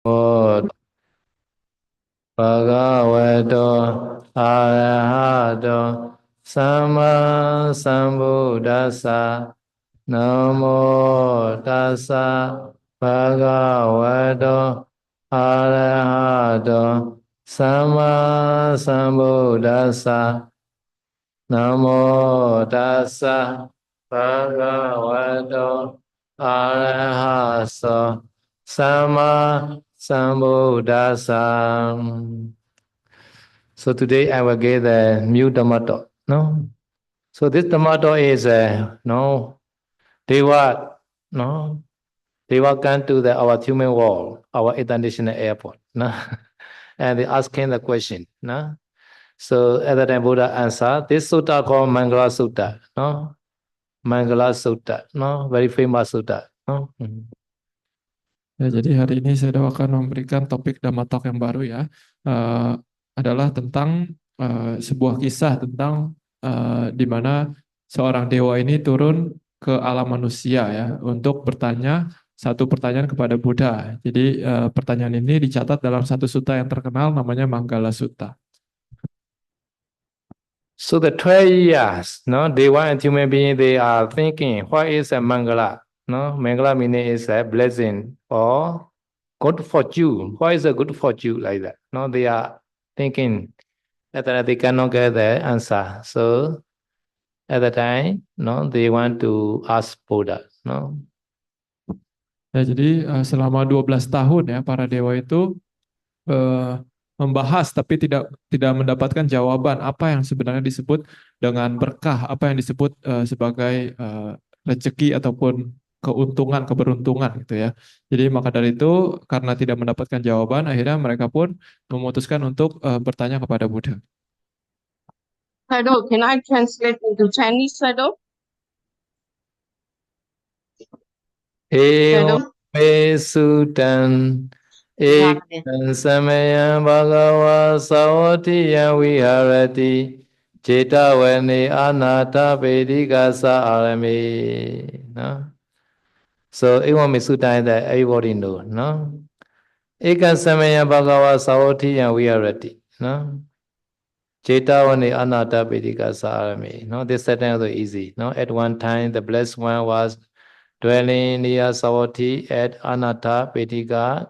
Oh, Bhagavato Arahato Sama Sambuddhassa Namo Tassa Bhagavato Arahato Sama Sambuddhassa Namo Tassa Bhagavato Arahato Sama Sambuddhassa. So today I will give the new Dhamma. No. So this Dhamma is no Deva no Deva come to our human world, our international airport. No, and they asking the question. No. So at the time Buddha answered, this sutta called Mangala Sutta. No, Mangala Sutta. No, very famous sutta. No. Ya, jadi hari ini saya akan memberikan topik Dhamma Talk yang baru ya. Eh, adalah tentang sebuah kisah tentang di mana seorang dewa ini turun ke alam manusia ya untuk bertanya satu pertanyaan kepada Buddha. Jadi pertanyaan ini dicatat dalam satu sutta yang terkenal namanya Manggala Sutta. So the 12 years, no, Deva and human being, they are thinking, what is a Mangala? No, Mangala meaning is a blessing or good fortune. What is a good fortune like that? No, they are thinking that they cannot get the answer. So at the time, no, they want to ask Buddha. No. Ya, jadi selama 12 tahun ya para dewa itu eh, membahas tapi tidak mendapatkan jawaban apa yang sebenarnya disebut dengan berkah, apa yang disebut sebagai rezeki ataupun keuntungan, keberuntungan gitu ya. Jadi maka dari itu karena tidak mendapatkan jawaban, akhirnya mereka pun memutuskan untuk bertanya kepada Buddha. Shadow, can I translate into Chinese, Shadow? Evam Shadow? me sutan Yeah, yeah. ekam samayam bhagava savatiya viharati cetavane anata vedika sa arame. No? So Evam me sutan that everybody know. No? Ekam samayam bhagava savatiya viharati. No? Cetavane anata vedika sa arame. No? This sentence is easy. No? At one time the blessed one was dwelling near Savatthi at Anatta Pedika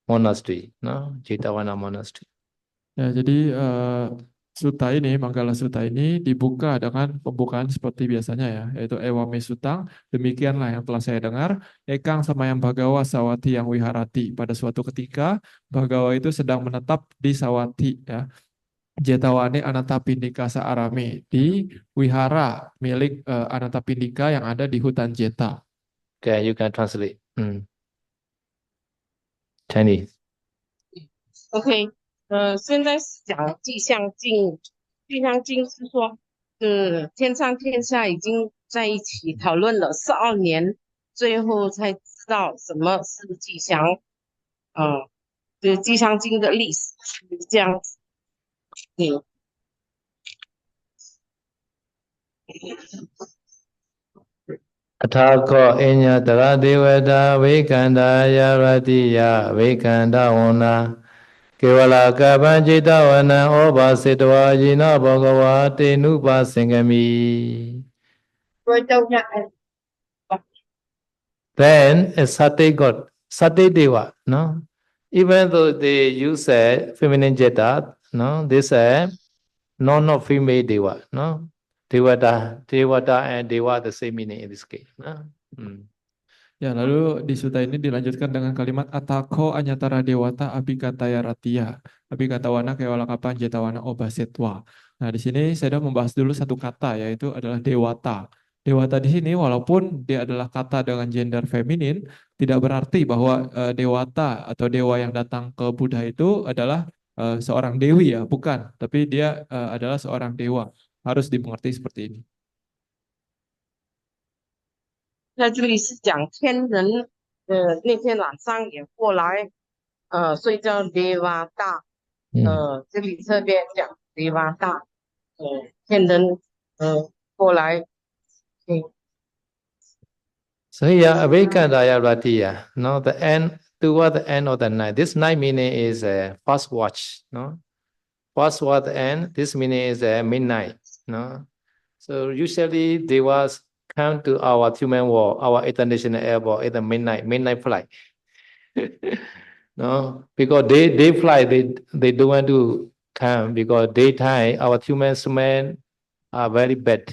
Monastery, no? Jetavana Monastery. Ya, jadi sutta ini, Manggala Sutta ini dibuka dengan pembukaan seperti biasanya ya, yaitu Ewame Sutang, demikianlah yang telah saya dengar, Ekang sama yang Bhagawa Sawati yang Wiharati. Pada suatu ketika, Bhagawa itu sedang menetap di Sawati ya, Jetawane Anantapindika Saarame, di wihara milik Anantapindika yang ada di hutan Jeta. Okay, you can translate. Chinese. OK，现在是讲《迹象经》，《迹象经》是说，天上天下已经在一起讨论了12年，最后才知道什么是吉祥。《迹象经》的历史是这样子。嗯。Athako Enya Taradevata Vikanda Yaratiya Vikanda Wana Kevala Kapanjita Wana Oba Sitwa Jina Bhagava Tenupa Singami. Then a Sati God, Sati Deva, no? Even though they use a feminine jeta, no, this a non of female Deva, no? Devata and Deva the same meaning in this case. No? Ya, lalu di suta ini dilanjutkan dengan kalimat Atako anyatara dewata abhikataya ratia. Abhikatawana kewalakapan jetawana obasetwa. Nah, di sini saya sudah membahas dulu satu kata, yaitu adalah dewata. Dewata di sini walaupun dia adalah kata dengan gender feminin, tidak berarti bahwa dewata atau dewa yang datang ke Buddha itu adalah seorang dewi ya, bukan. Tapi dia adalah seorang dewa. Harus dimengerti seperti ini. 在这里是讲天人，那天晚上也过来，睡觉 Deva 大，这里这边讲 Deva 大，天人，过来，So here Avikandaya Ratiya, no, the end toward the end of the night. This night meaning is a first watch, no? First toward the end. This meaning is midnight, no? So usually they was come to our human world, our international airport at the midnight flight. No, because they fly, they don't want to come because daytime our human are very bad.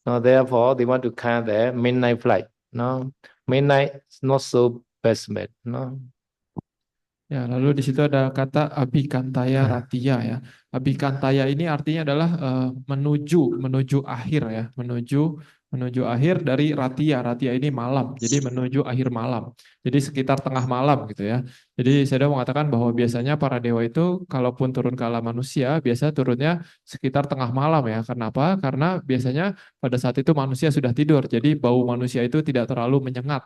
No, therefore they want to come there midnight flight. No, midnight is not so best bad. No. Ya, lalu di situ ada kata abhikantaya ratia ya. Abhikantaya ini artinya adalah menuju akhir ya, menuju akhir dari ratia. Ratia ini malam, jadi menuju akhir malam. Jadi sekitar tengah malam gitu ya. Jadi saya mengatakan bahwa biasanya para dewa itu kalaupun turun ke alam manusia, biasa turunnya sekitar tengah malam ya. Kenapa? Karena biasanya pada saat itu manusia sudah tidur, jadi bau manusia itu tidak terlalu menyengat.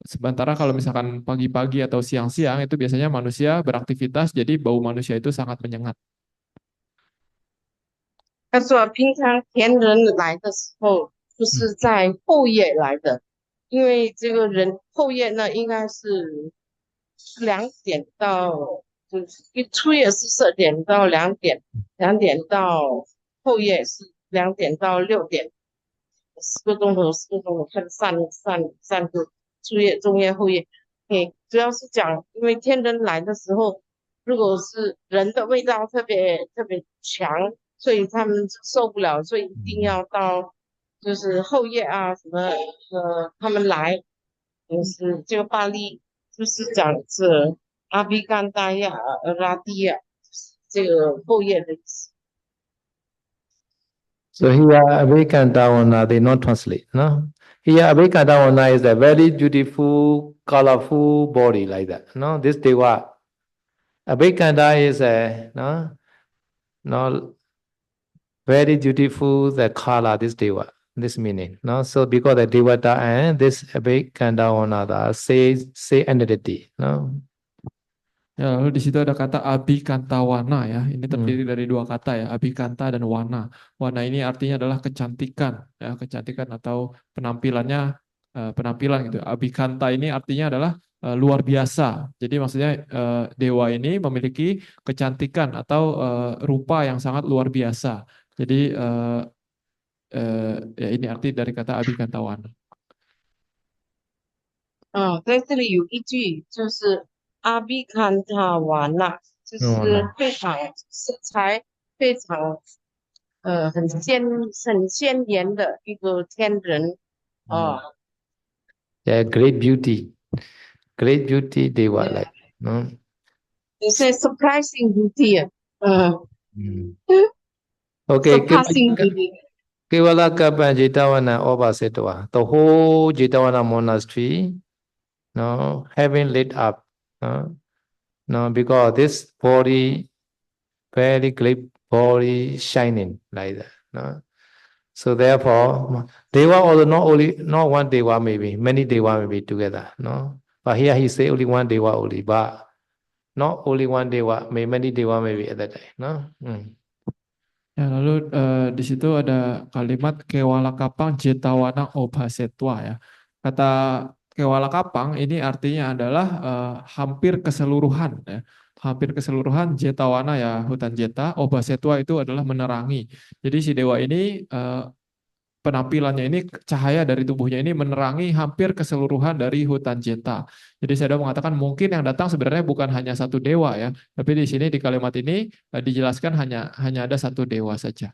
Sementara kalau misalkan pagi-pagi atau siang-siang itu biasanya manusia beraktivitas, jadi bau manusia itu sangat menyengat. 他说平常田人来的时候，就是在后夜来的，因为这个人后夜呢应该是2点到，就是初夜是10点到2点，2点到后夜是2点到6点，4个钟头看散个初夜、中夜、后夜。主要是讲，因为天人来的时候，如果是人的味道特别强，所以他们受不了，所以一定要到就是后夜啊什么他们来，就是这个巴利就是讲是阿比干达亚拉蒂亚，这个后夜的意思。So here Abhikantawana they not translate, no? Here Abhikantawana is a very beautiful, colorful body like that. No, this Deva. Abhikanta is a very beautiful the color, this Deva, this meaning. No, so because the Devata and this Abhikantawana say entity, no. Ya, lalu di situ ada kata abhikantawana ya. Ini terdiri dari dua kata ya, abhikanta dan wana. Wana ini artinya adalah kecantikan ya, kecantikan atau penampilannya penampilan gitu. Abhikanta ini artinya adalah luar biasa. Jadi maksudnya dewa ini memiliki kecantikan atau rupa yang sangat luar biasa. Jadi ya ini arti dari kata abhikantawana. 在这里有一句就是阿比坎塔瓦纳，就是非常色彩非常很鲜艳的一个天人啊。Yeah, great beauty they were like, no. It's a surprising beauty. Okay, surpassing beauty. Kevala Kapan Jetawana Obasetwa, the whole Jetawana monastery, no, having lit up, no, because this body, very great body shining like that, no. So therefore, Deva also not one Deva maybe, many Deva may be together, no. But here he say only one Deva only, but not only one Deva, many Deva maybe at that time, no. Ya, lalu di situ ada kalimat kewalakapang jetawana obasetwa ya. Kata kewalakapang ini artinya adalah hampir keseluruhan ya. Hampir keseluruhan jetawana ya, hutan jeta, obasetwa itu adalah menerangi. Jadi si dewa ini penampilannya ini, cahaya dari tubuhnya ini menerangi hampir keseluruhan dari hutan jeta. Jadi saya mengatakan mungkin yang datang sebenarnya bukan hanya satu dewa ya, tapi di sini di kalimat ini dijelaskan hanya ada satu dewa saja.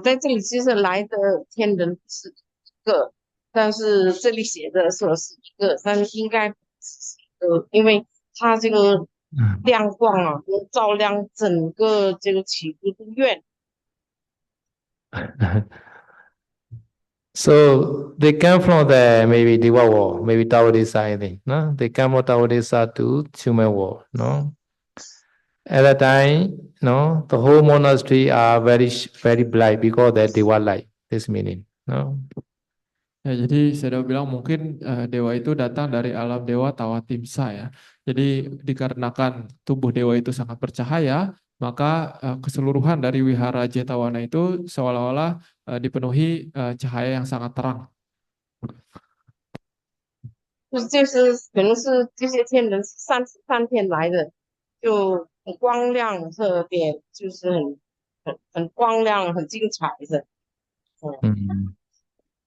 在这里其实来的天人是一个，但是这里写的说是一个，但应该不是一个，因为它这个亮光啊，能照亮整个这个起居的院。So they come from the maybe Deva world, maybe Taoist anything, no? They come from Taoist to human world, no? At that time, no, the whole monastery are very bright because that Deva light. This meaning, no? Ya, jadi saya bilang mungkin dewa itu datang dari alam dewa Tawatimsa ya. Jadi dikarenakan tubuh dewa itu sangat bercahaya, maka keseluruhan dari wihara Jetawana itu seolah-olah dipenuhi cahaya yang sangat terang. 可能是这些天人是3天来的，就很光亮，特别就是很光亮，很精彩的。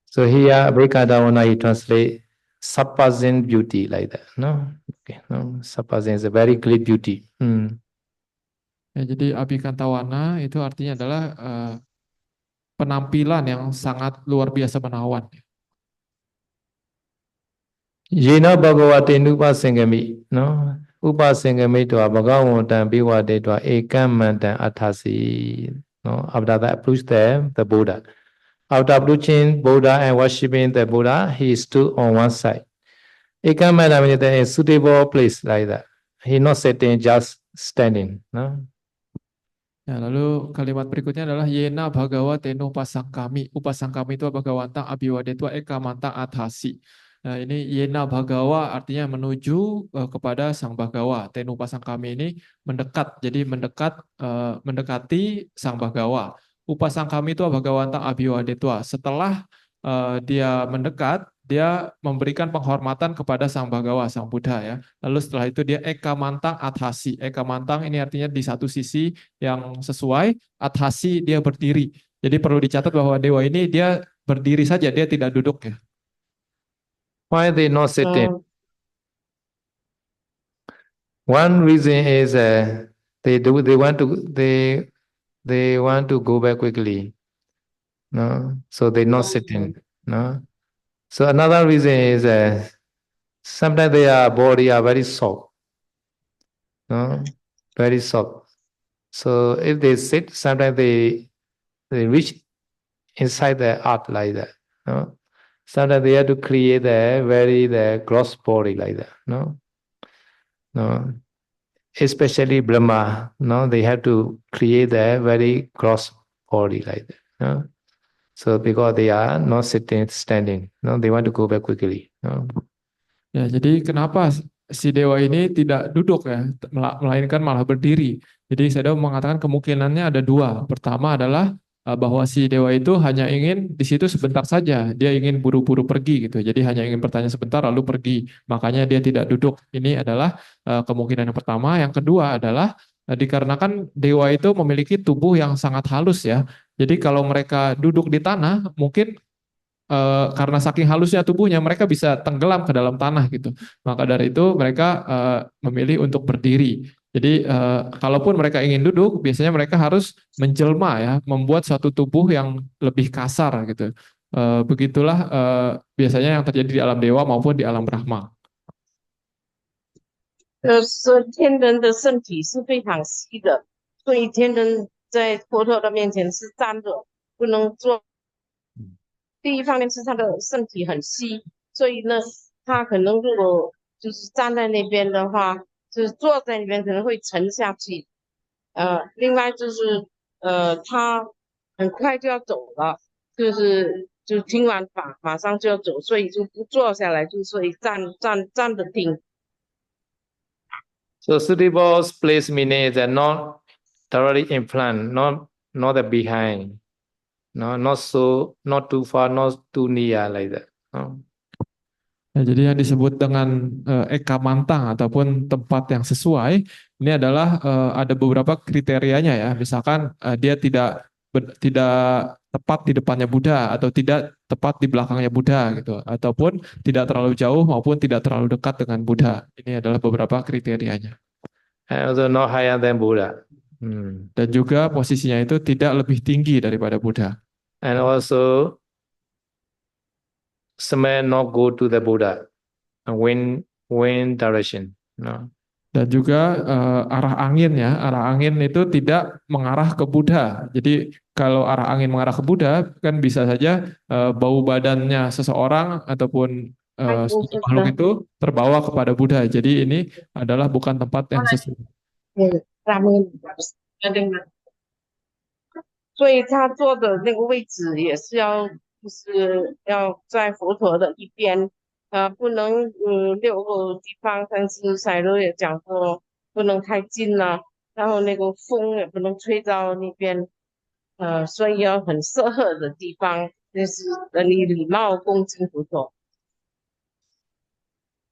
So here Abhikatawana he translate surpassing beauty like that, no? Okay, no, surpassing is a very great beauty. Ya, jadi Abhikantawana itu artinya adalah penampilan yang sangat luar biasa menawan. Yena Bhagavate Nupasingami, no? Upasingami to Bhagavantam Bhivade to Ekamantam Athasi. No? After that approach the Buddha. After approaching Buddha and worshipping the Buddha, he stood on one side. Ekamantam is a suitable place like that. He not sitting, just standing. No? Ya, lalu kalimat berikutnya adalah Yena Bhagawa Tenu Upasangkami. Upasangkami itu Bhagawantang Abhiwadetwa Ekamantang Athasi. Nah, ini Yena Bhagawa artinya menuju kepada Sang Bhagawa. Tenu Upasangkami ini mendekat, jadi mendekati Sang Bhagawa. Upasangkami itu Bhagawantang Abhiwadetwa. Setelah dia mendekat, dia memberikan penghormatan kepada Sang Bhagawa, Sang Buddha ya. Lalu setelah itu dia Ekamantang Athasi. Ekamantang ini artinya di satu sisi yang sesuai, Athasi dia berdiri. Jadi perlu dicatat bahwa dewa ini dia berdiri saja, dia tidak duduk ya. Why they not sitting? One reason is they want to go back quickly. No, so they not sitting. No, so another reason is sometimes their body are very soft. No, very soft. So if they sit, sometimes they reach inside the earth like that. No, sometimes they have to create the gross body like that. No, no. Especially Brahma, no, they have to create a very gross body like that. No? So because they are not sitting, standing, no, they want to go back quickly. No? Ya, jadi kenapa si dewa ini tidak duduk ya, melainkan malah berdiri. Jadi saya mengatakan kemungkinannya ada dua. Pertama adalah bahwa si dewa itu hanya ingin di situ sebentar saja, dia ingin buru-buru pergi gitu. Jadi hanya ingin bertanya sebentar lalu pergi. Makanya dia tidak duduk. Ini adalah kemungkinan yang pertama. Yang kedua adalah dikarenakan dewa itu memiliki tubuh yang sangat halus ya. Jadi kalau mereka duduk di tanah, mungkin karena saking halusnya tubuhnya mereka bisa tenggelam ke dalam tanah gitu. Maka dari itu mereka memilih untuk berdiri. Jadi kalaupun mereka ingin duduk, biasanya mereka harus menjelma ya, membuat suatu tubuh yang lebih kasar gitu. Begitulah biasanya yang terjadi di alam dewa maupun di alam Brahma. 天人的身体是非常细的，所以天人在佛陀的面前是站着，不能坐。第一方面是他的身体很细，所以呢，他可能如果就是站在那边的话，就是坐在那边可能会沉下去。另外就是他很快就要走了，就听完法马上就要走，所以就不坐下来，就所以站着听。So suitable place meaning is that not thoroughly in front, not the behind, no, not too far, not too near like that. No? Ya, jadi yang disebut dengan ekamantang ataupun tempat yang sesuai, ini adalah ada beberapa kriterianya ya. Misalkan dia tidak tepat di depannya Buddha atau tidak tepat di belakangnya Buddha gitu, ataupun tidak terlalu jauh maupun tidak terlalu dekat dengan Buddha. Ini adalah beberapa kriterianya. And also not higher than Buddha. Dan juga posisinya itu tidak lebih tinggi daripada Buddha. And also smell not go to the Buddha, wind direction. No. Dan juga arah angin ya, arah angin itu tidak mengarah ke Buddha. Jadi kalau arah angin mengarah ke Buddha kan bisa saja bau badannya seseorang ataupun makhluk itu terbawa kepada Buddha. Jadi ini adalah bukan tempat yang sesuai. 所以他坐的那个位置也是就是要在佛陀的一边，不能六个地方，但是赛罗也讲过，不能太近了，然后那个风也不能吹到那边，所以要很适合的地方，就是你礼貌恭敬佛陀。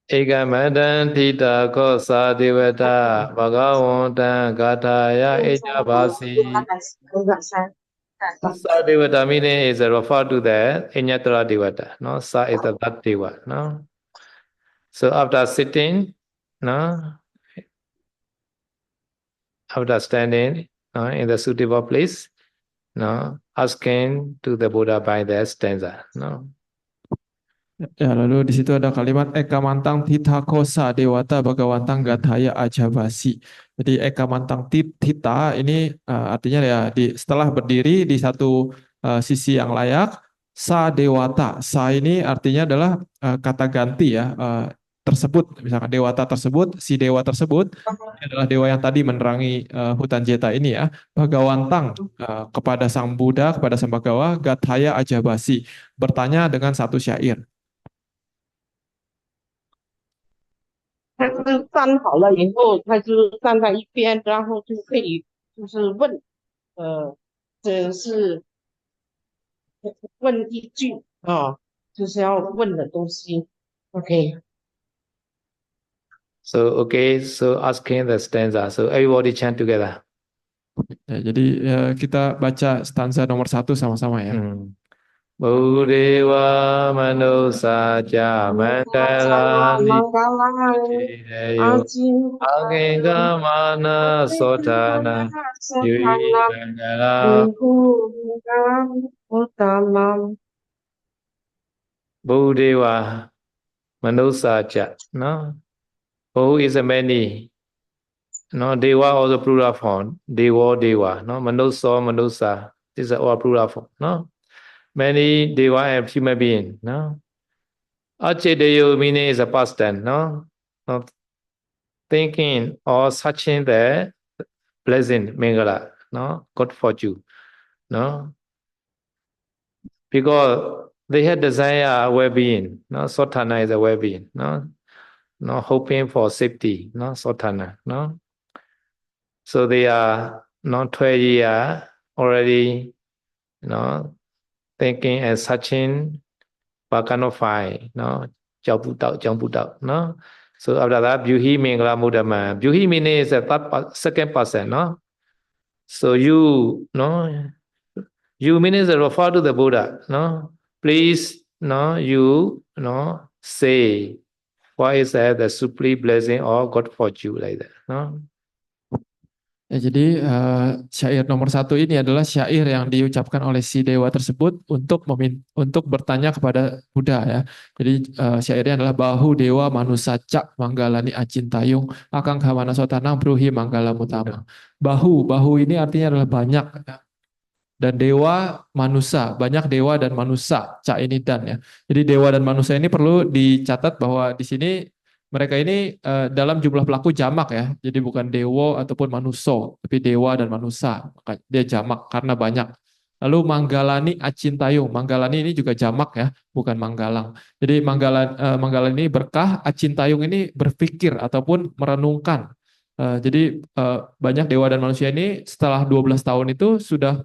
Eka madan thita ko sa devata bhagavantan gathaya eja basi. Sa devata meaning is referred to the Inyatara devata. No, Sa is the that deva. No, so after sitting, no, after standing, no, in the suitable place, no, asking to the Buddha by the stanza. No. Ya, lalu di situ ada kalimat Eka Mantang Titha Kosa Dewata Bhagawantang Gathaya Ajabasi. Jadi Eka Mantang Titha ini artinya ya setelah berdiri di satu sisi yang layak, Sa Dewata. Sa ini artinya adalah kata ganti ya, tersebut. Misalkan Dewata tersebut, si dewa tersebut ini adalah dewa yang tadi menerangi hutan Jeta ini ya. Bhagawantang kepada Sang Buddha, kepada Sang Bhagawa, Gathaya Ajabasi. Bertanya dengan satu syair. 他是站好了以后，他就站在一边，然后就可以就是问，这是问一句啊，就是要问的东西。OK， So okay, so asking the stanza. So everybody chant together. Ya, jadi kita baca stanza nomor 1 sama-sama ya. Buddhewa manusaja mangalani Deyo Agenga mana sotana Yui mangala Buddhewa manusaja. No? Who is a many? No, Dewa also plural form. Dewa. No, Manusa, Manusa. This is all plural form. No, many Dewa and human being. No, Achedeyo meaning is a past tense. No, not thinking or searching the blessing, Mangala. No, good fortune. No, because they had desire well-being. No, Sotana is a well-being. No, no hoping for safety. No, Sotana. No. So they are not 12 years already, thinking and searching what kind of find, Jiao Bu Dao, no? So after that, Byuhi Mingla Mudama. Byuhi meaning is a second person, no? So you meaning is refer to the Buddha, no? Please, say what is that the supreme blessing or God fortune like that, no? Ya, jadi syair nomor 1 ini adalah syair yang diucapkan oleh si dewa tersebut untuk bertanya kepada Buddha ya. Jadi syairnya adalah Bahu Dewa Manusacak Manggalani Acintayung Akang Kamana Sotana Bruhi Manggala Mutama. Bahu ini artinya adalah banyak ya. Dan dewa manusia, banyak dewa dan manusia, cak ini dan ya. Jadi dewa dan manusia ini perlu dicatat bahwa di sini mereka ini dalam jumlah pelaku jamak ya. Jadi bukan dewa ataupun manuso, tapi dewa dan manusia. Maka dia jamak karena banyak. Lalu Manggalani Acintayung. Manggalani ini juga jamak ya, bukan Manggalang. Jadi Manggalan ini berkah, Acintayung ini berpikir ataupun merenungkan. Jadi banyak dewa dan manusia ini setelah 12 tahun itu sudah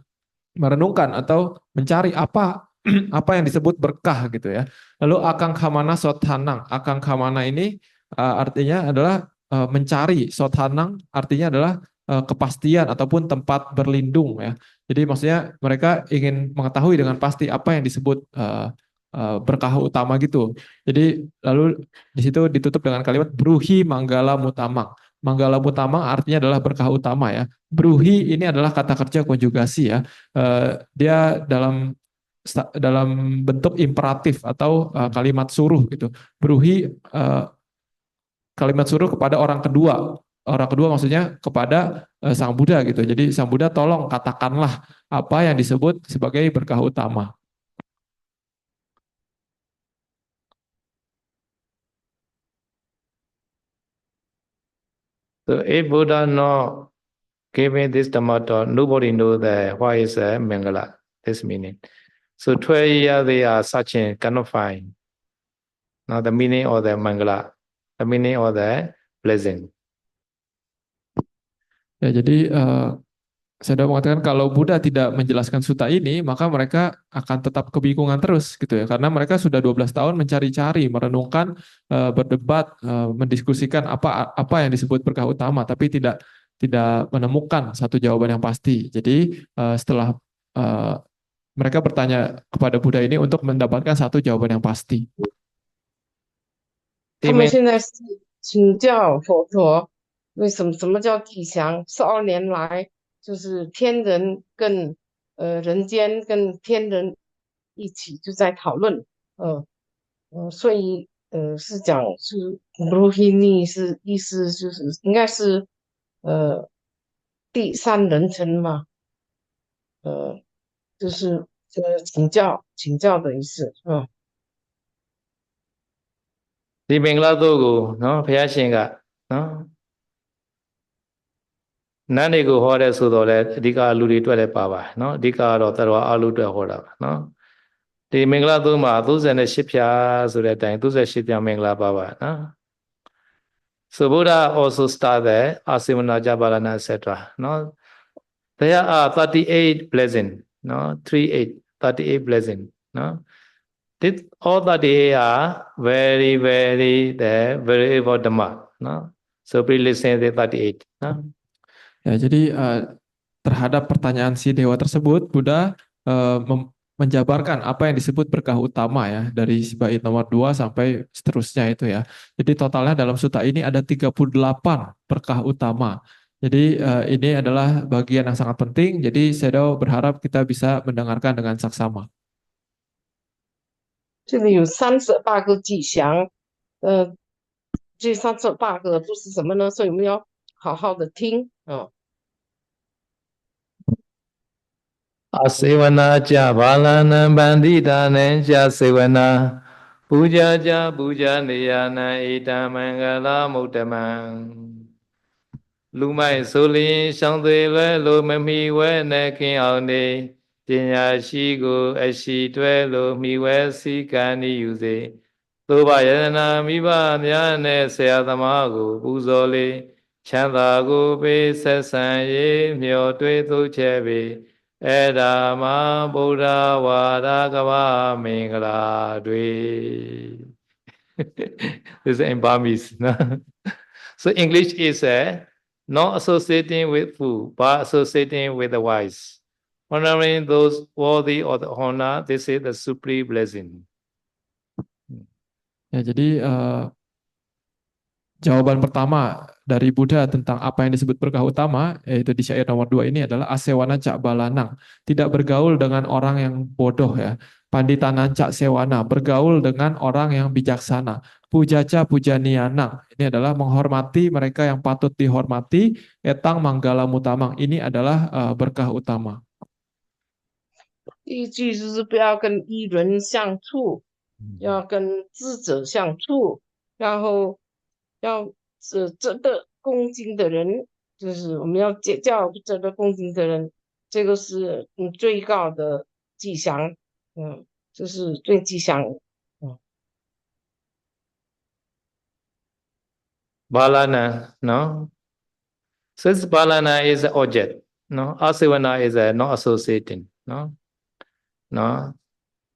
merenungkan atau mencari apa apa yang disebut berkah gitu ya. Lalu akang kamana sotanang. Akang kamana ini artinya adalah mencari. Sotanang artinya adalah kepastian ataupun tempat berlindung ya. Jadi maksudnya mereka ingin mengetahui dengan pasti apa yang disebut berkah utama gitu. Jadi lalu di situ ditutup dengan kalimat bruhi manggala mutamang. Manggala Mutama artinya adalah berkah utama ya. Bruhi ini adalah kata kerja konjugasi ya. Dia dalam bentuk imperatif atau kalimat suruh gitu. Bruhi kalimat suruh kepada orang kedua. Orang kedua maksudnya kepada Sang Buddha gitu. Jadi Sang Buddha tolong katakanlah apa yang disebut sebagai berkah utama. So if Buddha not giving this Dhamma talk, nobody knows what is Mangala, this meaning. So 12 years they are searching, cannot find the meaning of the Mangala, the meaning of the blessing. Ya, jadi saya udah mengatakan kalau Buddha tidak menjelaskan sutta ini, maka mereka akan tetap kebingungan terus gitu ya. Karena mereka sudah 12 tahun mencari-cari, merenungkan, berdebat, mendiskusikan apa yang disebut berkah utama, tapi tidak menemukan satu jawaban yang pasti. Jadi setelah mereka bertanya kepada Buddha ini untuk mendapatkan satu jawaban yang pasti. 他们现在是请教佛陀，为什么叫吉祥？12年来，就是天人跟人间跟天人一起就在讨论，所以是讲是 Rohini 是意思就是应该是第三人称嘛，就是请教的意思，ဒီမင်္ဂလာသို့ကိုနော်ဘုရားရှင်ကနော်နန်းတွေကိုဟောတဲ့ဆိုတော့လေအဓိကလူတွေအတွက်လည်းပါပါနော်အဓိကကတော့သတ္တဝါအလူအတွက်ဟောတာပါနော်ဒီမင်္ဂလာသို့မှာ38ဖြာဆိုတဲ့အတိုင်း38ဖြာမင်္ဂလာပါပါနော် So Buddha also started Asimana Jabalana etc. No, there are 38 blessings. No, 38 blessings. No, all 38 are very important. No, so please listen to 38. No. Ya, jadi terhadap pertanyaan si dewa tersebut, Buddha menjabarkan apa yang disebut berkah utama ya, dari bait nomor 2 sampai seterusnya itu ya. Jadi totalnya dalam sutta ini ada 38 berkah utama. Jadi ini adalah bagian yang sangat penting. Jadi saya berharap kita bisa mendengarkan dengan saksama. 这里有38个吉祥，这38个都是什么呢？所以我们要好好的听啊。Asevana cha balana bandita cha sevana puja cha puja niyana ita mangala mudamang Lumai soli shang tui lue lu me mi we ne kin ao ni Pinya shi gu a shi tue lu mi we si ka ni yu se Thu ba yadana mi ba mya ne saya thama gu pu so li Chand tha gu pe set san ye myo tui thu che pe Edama Buddha Vada Kava Mingala Dui. This is in Burmese. No? So English is not associating with food, but associating with the wise. Honoring those worthy of the honor, this is the supreme blessing. Ya, jadi jawaban pertama dari Buddha tentang apa yang disebut berkah utama, yaitu di syair nomor 2 ini adalah asewana cak balanang, tidak bergaul dengan orang yang bodoh ya. Panditana cak sewana, bergaul dengan orang yang bijaksana. Pujaca pujanianang, ini adalah menghormati mereka yang patut dihormati. Etang manggala mutamang, ini adalah berkah utama. 第一句就是不要跟异人相处，要跟智者相处，然后要值得恭敬的人，就是我们要教值得恭敬的人，这个是最高的吉祥，这是最吉祥。Balana, no? Since Balana is an object, no? Asivana is not associating, no? No?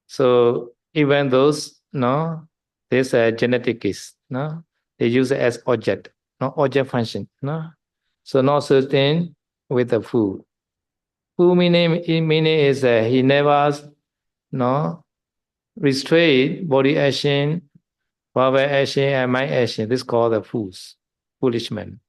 So even those, no? This genetic case, no? They use it as object, no? Object function, no? So not certain with the food. Food meaning is he never, no? Restrain body action, verbal action, and mind action. This is called the fools, foolish men.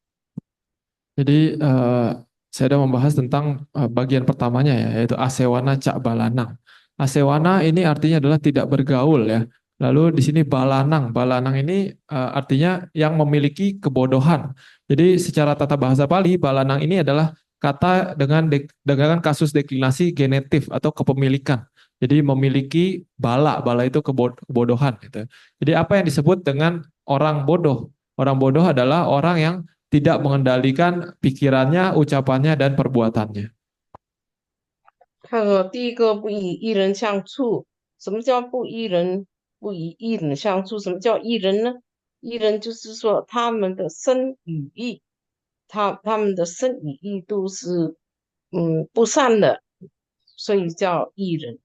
Jadi saya sudah membahas tentang bagian pertamanya ya, yaitu asewana cak balanang. Asewana ini artinya adalah tidak bergaul ya. Lalu di sini balanang, balanang ini artinya yang memiliki kebodohan. Jadi secara tata bahasa Pali, balanang ini adalah kata dengan kasus deklinasi genetif atau kepemilikan. Jadi memiliki bala itu kebodohan gitu. Jadi apa yang disebut dengan orang bodoh? Orang bodoh adalah orang yang tidak mengendalikan pikirannya, ucapannya, dan perbuatannya. 他说第一个不与异人相处，什么叫不与异人相处？什么叫异人呢？异人就是说他们的身与意，他们的身与意都是不善的，所以叫艺人。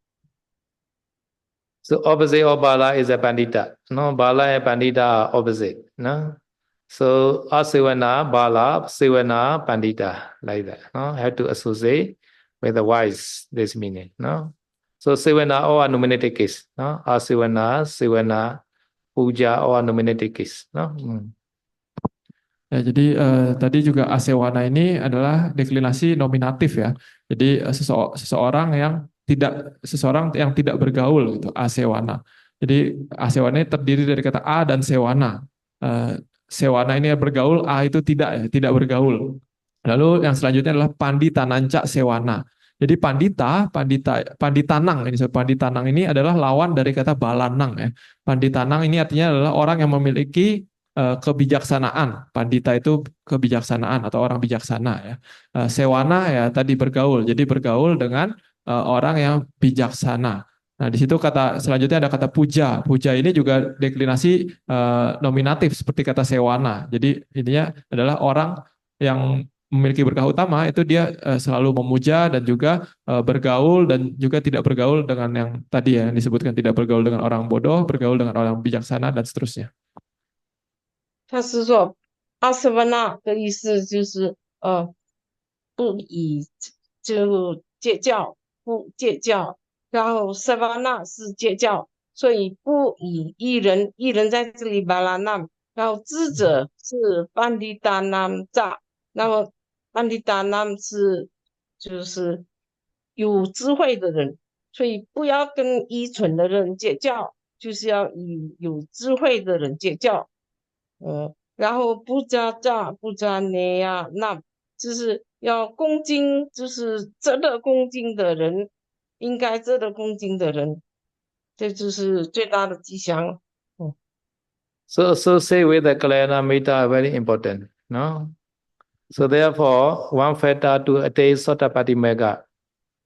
So opposite of Bala is a Pandita. No, Bala and Pandita are opposite. No. So Asivana, Bala, Sivana, Pandita, like that. No, have to associate with the wise. This meaning. No. So Sivana all are nominative case. No, Asivana, Sivana, Puja all are nominative case. No. Ya, jadi tadi juga asewana ini adalah deklinasi nominatif ya. Jadi seseorang yang tidak bergaul gitu, asewana. Jadi asewana ini terdiri dari kata a dan sewana. Sewana ini bergaul, a itu tidak ya, tidak bergaul. Lalu yang selanjutnya adalah panditananca sewana. Jadi panditanang ini adalah lawan dari kata balanang ya. Panditanang ini artinya adalah orang yang memiliki kebijaksanaan. Pandita itu kebijaksanaan atau orang bijaksana ya. Sewana ya tadi bergaul. Jadi bergaul dengan orang yang bijaksana. Nah, di situ kata selanjutnya ada kata puja. Puja ini juga deklinasi nominatif seperti kata sewana. Jadi intinya adalah orang yang memiliki berkah utama itu dia selalu memuja dan juga bergaul dan juga tidak bergaul dengan yang tadi ya yang disebutkan, tidak bergaul dengan orang bodoh, bergaul dengan orang bijaksana dan seterusnya. 他是说阿斯瓦纳的意思就是不以就戒教，不戒教，然后萨瓦纳是戒教，所以不以一人，一人在这里巴拉纳，然后智者是班迪达南扎，那么班迪达南是就是有智慧的人，所以不要跟愚蠢的人结教，就是要与有智慧的人结教。然后不加炸不加捏呀，那就是要恭敬，就是值得恭敬的人，应该值得恭敬的人，这就是最大的吉祥。So associate with the Kalyana Mitta are very important. No. So therefore, one factor to attain Sotapatti Mega.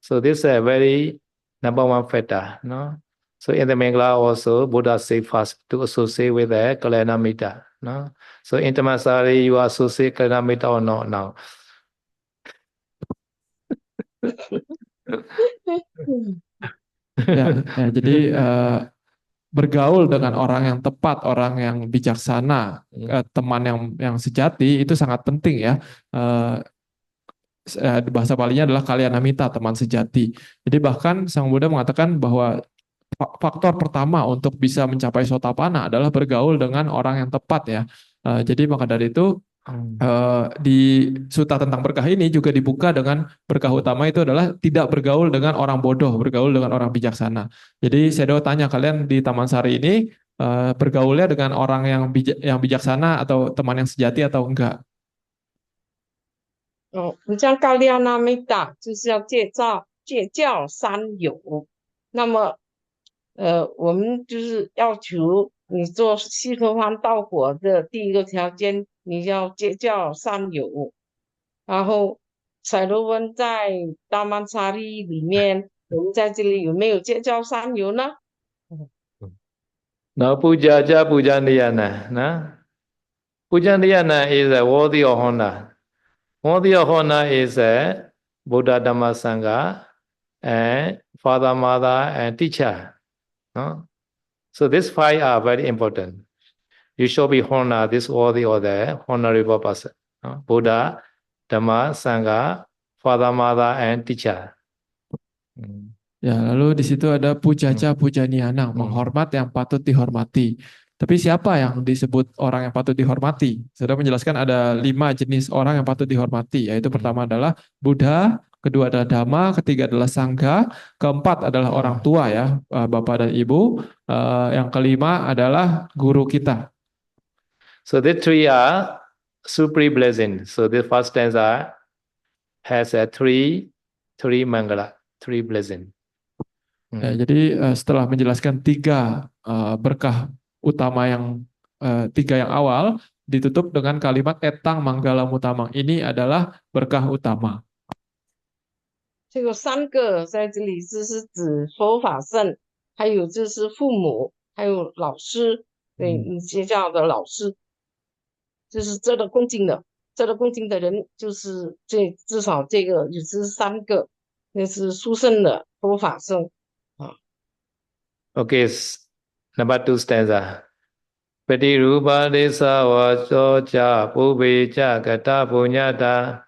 So this is a very number one factor. No. So in the Mangala also, Buddha say first to associate with the Kalyana Mitta. No. So in Tamasari, you associate Kalyana Mitta or not now? Ya, jadi bergaul dengan orang yang tepat, orang yang bijaksana, teman yang sejati itu sangat penting ya. Bahasa Palinya adalah kalyanamita, teman sejati. Jadi bahkan Sang Buddha mengatakan bahwa faktor pertama untuk bisa mencapai sotapanna adalah bergaul dengan orang yang tepat ya. Jadi maka dari itu di sutta tentang berkah ini juga dibuka dengan berkah utama itu adalah tidak bergaul dengan orang bodoh, bergaul dengan orang bijaksana. Jadi saya tanya kalian di Taman Sari ini bergaulnya dengan orang yang bijaksana atau teman yang sejati atau enggak? 你像高利亚那美达就是要戒教三有，那么我们就是要求你做西陀洹道果的第一个条件，你要戒教三有。然后彩罗温在大曼沙利里面，我们在这里有没有戒教三有呢？ Now puja ja puja niyana. Nah. Puja niyana is a worthy of honor. Worthy of honor is a Buddha Dhamma Sangha and father, mother, and teacher. No? So these five are very important. You should be honor this worthy or the honorable person. No? Buddha, Dhamma, Sangha, father, mother, and teacher. Ya, lalu di situ ada pujaca pujaniana, menghormat yang patut dihormati. Tapi siapa yang disebut orang yang patut dihormati? Sudah menjelaskan ada 5 jenis orang yang patut dihormati, yaitu pertama adalah Buddha, kedua adalah Dhamma, ketiga adalah Sangha, keempat adalah orang tua ya, bapak dan ibu, yang kelima adalah guru kita. So the three are supreme blessing. So the first stanza has a three mangala, 3 blessing. Ya, jadi setelah menjelaskan 3 berkah utama yang 3 yang awal, ditutup dengan kalimat etang manggala mutamang. Ini adalah berkah utama. 这个3个在这里就是指佛法圣，还有就是父母，还有老师，对你学校的老师，这是值得恭敬的。这个共经的人，就是至少这个有3个，那是殊胜的佛法僧啊。Okay, number 2 stanza. Pati rupa desa vaso cha pube cha kata punyata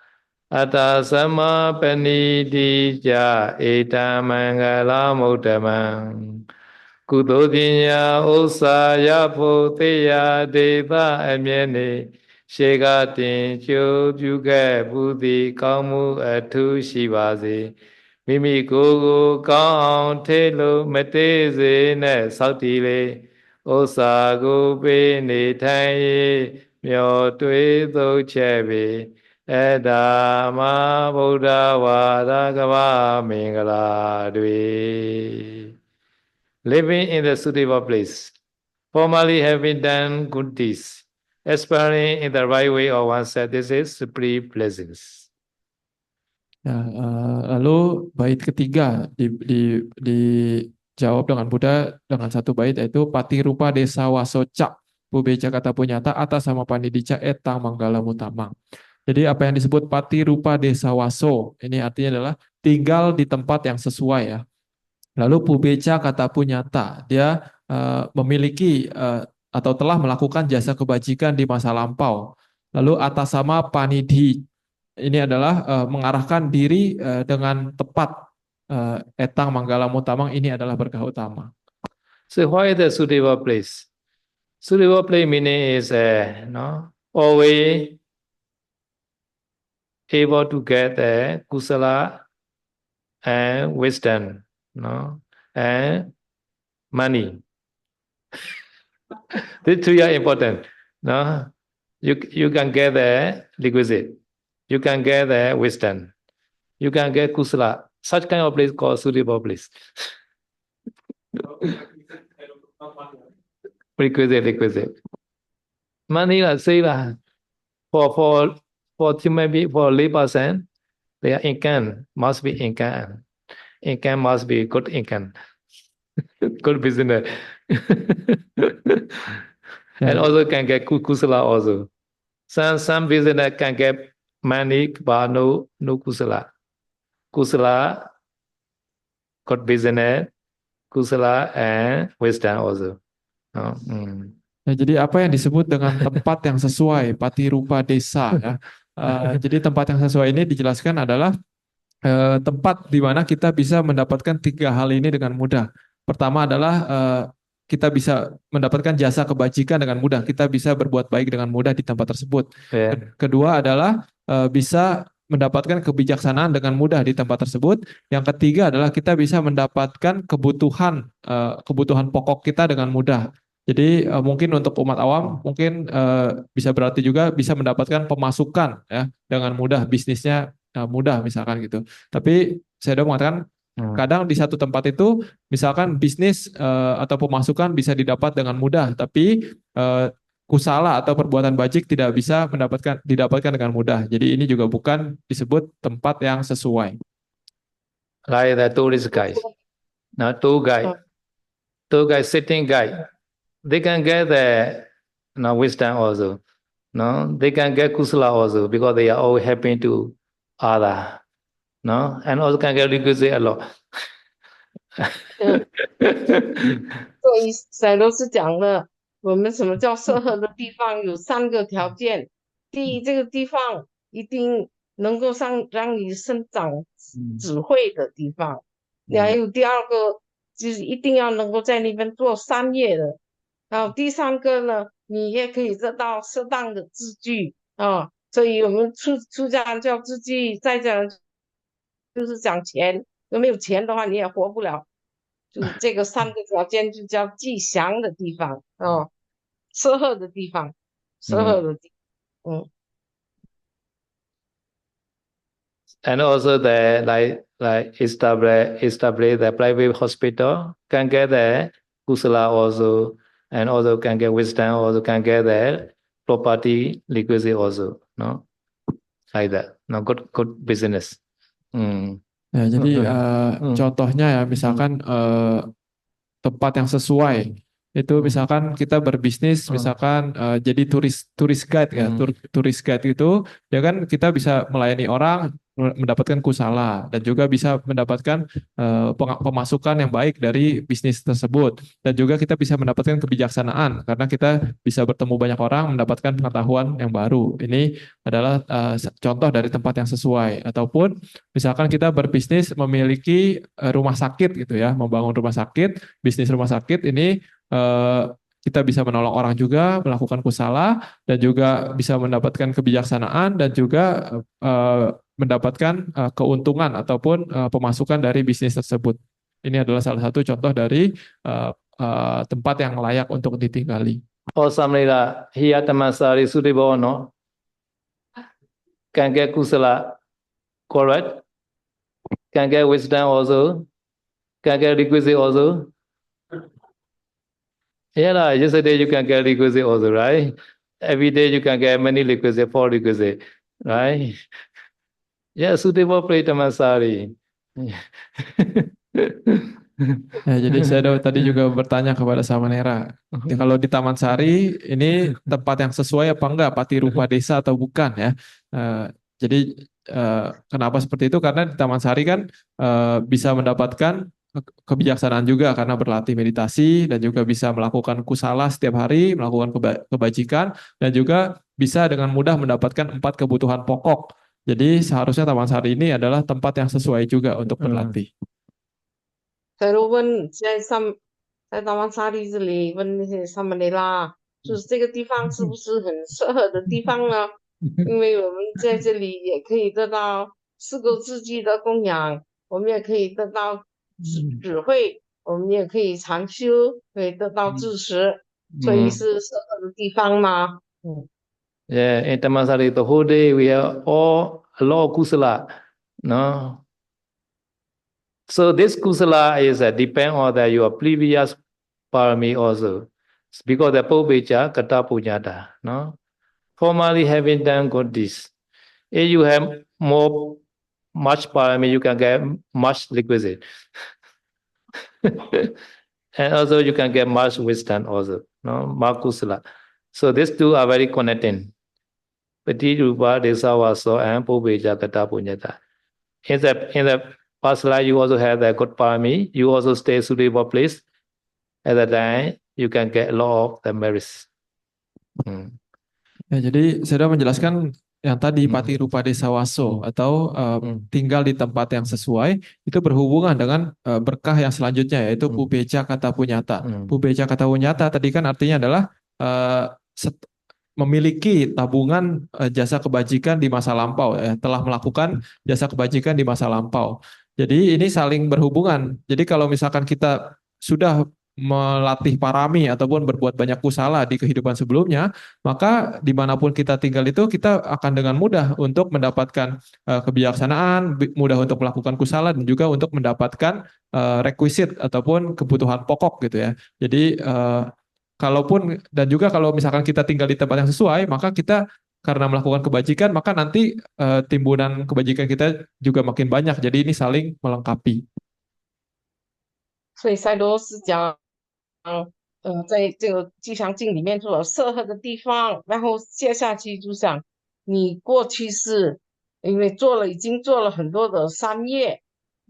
atta sama paniti cha eta mangala muddhamang Kuto pinya usa ya pho teya deva အမြဲနေရှေကတင်ကျိုးပြုခဲ့ဘူးသည်ကောင်းမှုအထူးရှိပါစေမိမိကိုယ်ကိုကောင်းအောင်ထိလို့မတေးစေနဲ့စောက်တည်လေဥစ္စာကိုပေးနေထိုင်၍မျောတွေးသုံးချက်ပေအဒါမဗုဒ္ဓဝါဒကဘာမင်္ဂလာတွေ living in the suitable place formerly having done good deeds aspiring in the right way of oneself this is supreme blessings. Ya, lalu bait ketiga dijawab dengan Buddha dengan satu bait yaitu Pati Rupa Desa Wasoca Pubeca Kata Punyata Atas Sama Panidica Etang Manggala Mutamang. Jadi apa yang disebut Pati Rupa Desa Waso ini artinya adalah tinggal di tempat yang sesuai ya. Lalu Pubeca Kata Punyata dia memiliki atau telah melakukan jasa kebajikan di masa lampau. Lalu Atas Sama Panidhi ini adalah mengarahkan diri dengan tepat. Etang Manggala Mutamang ini adalah berkah utama. So why the suitable place? Suitable place meaning is always able to get the kusala and wisdom, and money. These three are important. You can get the requisite. You can get the wisdom. You can get kusala. Such kind of place called suitable place. Requisite. Money, say for human being, for lay person, their income must be income. Income must be good income. Good business. And also can get kusala also. Some business can get money but no kusala. Kusala, good business, kusala and wisdom also. Ya, jadi apa yang disebut dengan tempat yang sesuai, Pati Rupa Desa ya. Jadi tempat yang sesuai ini dijelaskan adalah tempat di mana kita bisa mendapatkan 3 hal ini dengan mudah. Pertama adalah kita bisa mendapatkan jasa kebajikan dengan mudah. Kita bisa berbuat baik dengan mudah di tempat tersebut. Yeah. Kedua adalah bisa mendapatkan kebijaksanaan dengan mudah di tempat tersebut. Yang ketiga adalah kita bisa mendapatkan kebutuhan pokok kita dengan mudah. Jadi mungkin untuk umat awam mungkin bisa berarti juga bisa mendapatkan pemasukan ya dengan mudah, bisnisnya mudah misalkan gitu. Tapi saya udah mengatakan kadang di satu tempat itu misalkan bisnis atau pemasukan bisa didapat dengan mudah, tapi kusala atau perbuatan bajik tidak bisa didapatkan dengan mudah. Jadi ini juga bukan disebut tempat yang sesuai. Like the tourist guys. Now tour guide, sitting guide. They can get the wisdom also. They can get kusala also because they are all helping to other. And also can get requisite a lot. 所以赛罗斯讲了，我们什么叫适合的地方有3个条件。第一，这个地方一定能够让你生长智慧的地方。还有第2个，就是一定要能够在那边做商业的。然后第3个呢，你也可以得到适当的资具啊。所以我们出家叫资具，在家就是讲钱。有没有钱的话，你也活不了。就是这个3个条件就叫吉祥的地方适合的地方，适合的地方。And also the like establish the private hospital can get the kusala also, and also can get wisdom, also can get the property requisite also, like that, good business. Ya, jadi contohnya ya misalkan tempat yang sesuai Itu misalkan kita berbisnis, misalkan jadi turis guide ya, turis guide itu, ya kan kita bisa melayani orang, mendapatkan kusala dan juga bisa mendapatkan pemasukan yang baik dari bisnis tersebut, dan juga kita bisa mendapatkan kebijaksanaan karena kita bisa bertemu banyak orang, mendapatkan pengetahuan yang baru. Ini adalah contoh dari tempat yang sesuai. Ataupun misalkan kita berbisnis memiliki rumah sakit gitu ya, membangun rumah sakit, bisnis rumah sakit ini kita bisa menolong orang juga, melakukan kusala, dan juga bisa mendapatkan kebijaksanaan, dan juga mendapatkan keuntungan ataupun pemasukan dari bisnis tersebut. Ini adalah salah satu contoh dari tempat yang layak untuk ditinggali. Oh, samlera hiya tamasari suitable no? Can get kusala, correct? Can get wisdom also? Can get requisite also? Yeah, yesterday you can get requisite also, right? Every day you can get many requisite, 4 requisite, right? Yeah, suitable plate tamasari. Ya, jadi saya tadi juga bertanya kepada Samanera, ya, kalau di Taman Sari ini tempat yang sesuai apa enggak, Pati Rupa Desa atau bukan ya? Jadi kenapa seperti itu? Karena di Taman Sari kan bisa mendapatkan kebijaksanaan juga karena berlatih meditasi, dan juga bisa melakukan kusala setiap hari, melakukan kebajikan, dan juga bisa dengan mudah mendapatkan 4 kebutuhan pokok. Jadi seharusnya Taman Sari ini adalah tempat yang sesuai juga untuk berlatih. 再问在大曼沙利这里问那些萨门雷拉，就是这个地方是不是很适合的地方呢？因为我们在这里也可以得到四个自己的供养，我们也可以得到智慧，我们也可以禅修，可以得到知识，所以是适合的地方吗？ Yeah, in Tamasari, the whole day we have all a lot of kusala, no? So this kusala is depend on your previous parami also, because the Pobeja Kata Punyata, no? Formally having done good deeds, if you have much parami, you can get much requisite. And also you can get much wisdom also, no? Makusala. So these two are very connecting. Pati Rupa Desavaso and Pobeja Kata Punyata. In the past life, you also have the good parami. You also stay suitable place. At that time, you can get a lot of the merits. Ya, jadi saya sudah menjelaskan yang tadi Pati Rupa Desawaso atau tinggal di tempat yang sesuai itu berhubungan dengan berkah yang selanjutnya, yaitu Pubeja Kata Punyata. Pubeja Kata Punyata tadi kan artinya adalah memiliki tabungan jasa kebajikan di masa lampau, ya, telah melakukan jasa kebajikan di masa lampau. Jadi ini saling berhubungan. Jadi kalau misalkan kita sudah melatih parami ataupun berbuat banyak kusala di kehidupan sebelumnya, maka dimanapun kita tinggal itu kita akan dengan mudah untuk mendapatkan kebijaksanaan, mudah untuk melakukan kusala, dan juga untuk mendapatkan requisit ataupun kebutuhan pokok gitu ya. Jadi kalaupun, dan juga kalau misalkan kita tinggal di tempat yang sesuai, maka kita karena melakukan kebajikan, maka nanti timbunan kebajikan kita juga makin banyak. Jadi ini saling melengkapi. 所以赛罗斯讲，在这个吉祥镜里面说适合的地方，然后接下去就想你过去是因为已经做了很多的善业，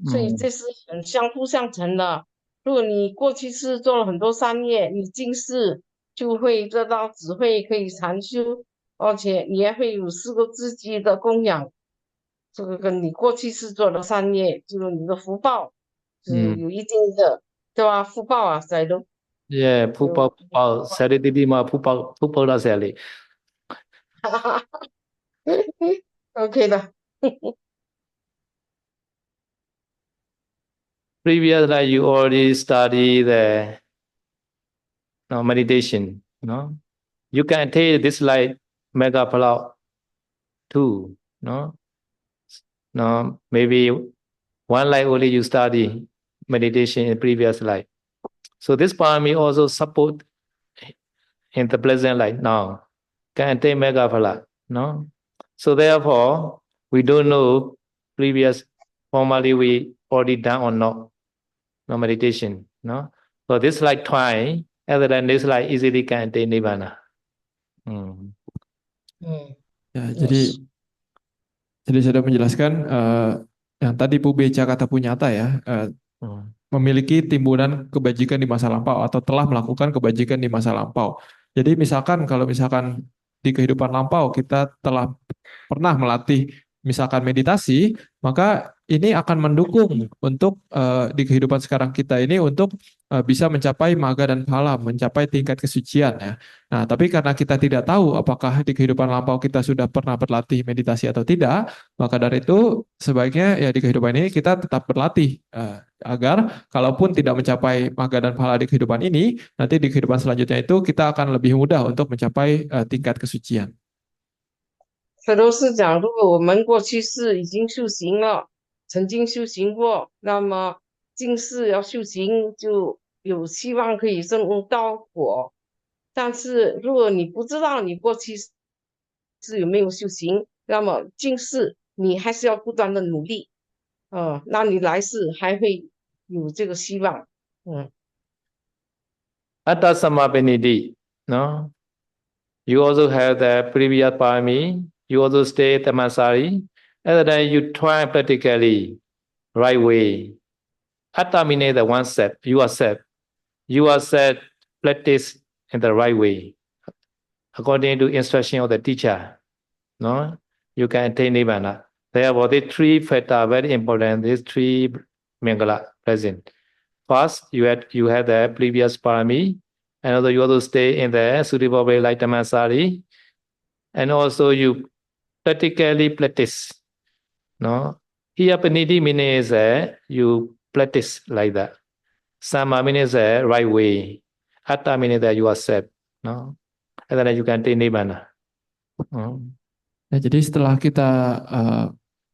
所以这是很相辅相成的。如果你过去是做了很多善业，你今世就会得到智慧，可以禅修，而且你也会有4个自己的供养。这个跟你过去是做的善业，就是你的福报是有一定的，对吧？福报啊，在都。Yeah, Pupa, Sari Didi ma Pupa la Sari. OK 的。Previously, you already studied the meditation, no? You can take this like mega plow too, no? No, maybe one life only you study meditation in previous life. So this parami also support in the present life now. Can take mega phala, no? So therefore, we don't know previous formally we already done or not, no meditation, no? So this like try Other than this, like easily can attain Nibbana. Ya, jadi saya sudah menjelaskan yang tadi Bu Beca kata Punyata ya, memiliki timbunan kebajikan di masa lampau atau telah melakukan kebajikan di masa lampau. Jadi misalkan kalau misalkan di kehidupan lampau kita telah pernah melatih misalkan meditasi, maka ini akan mendukung untuk di kehidupan sekarang kita ini untuk bisa mencapai maga dan phala, mencapai tingkat kesucian ya. Nah, tapi karena kita tidak tahu apakah di kehidupan lampau kita sudah pernah berlatih meditasi atau tidak, maka dari itu sebaiknya ya di kehidupan ini kita tetap berlatih agar kalaupun tidak mencapai maga dan phala di kehidupan ini, nanti di kehidupan selanjutnya itu kita akan lebih mudah untuk mencapai tingkat kesucian. 这都是讲，如果我们过去世已经修行了，曾经修行过，那么今世要修行就有希望可以证悟到果。但是如果你不知道你过去是有没有修行，那么今世你还是要不断的努力，那你来世还会有这个希望。Atta Samapiniti, no? You also have the previous parami. You also stay Tamasari. Other than you try practically right way. Atta means the one set. You are set. You are set. Practice in the right way, according to instruction of the teacher. No, you can attain Nibbana. Therefore, these three factors are very important. These three Mangala present. First, you have the previous parami, and also you also stay in the suitable way like Tamasari, and also you practically practice. No, here Paniti means you practice like that. Sama means right way. Atta means that you accept. No, and then you can attain Nibbana. Nah, jadi setelah kita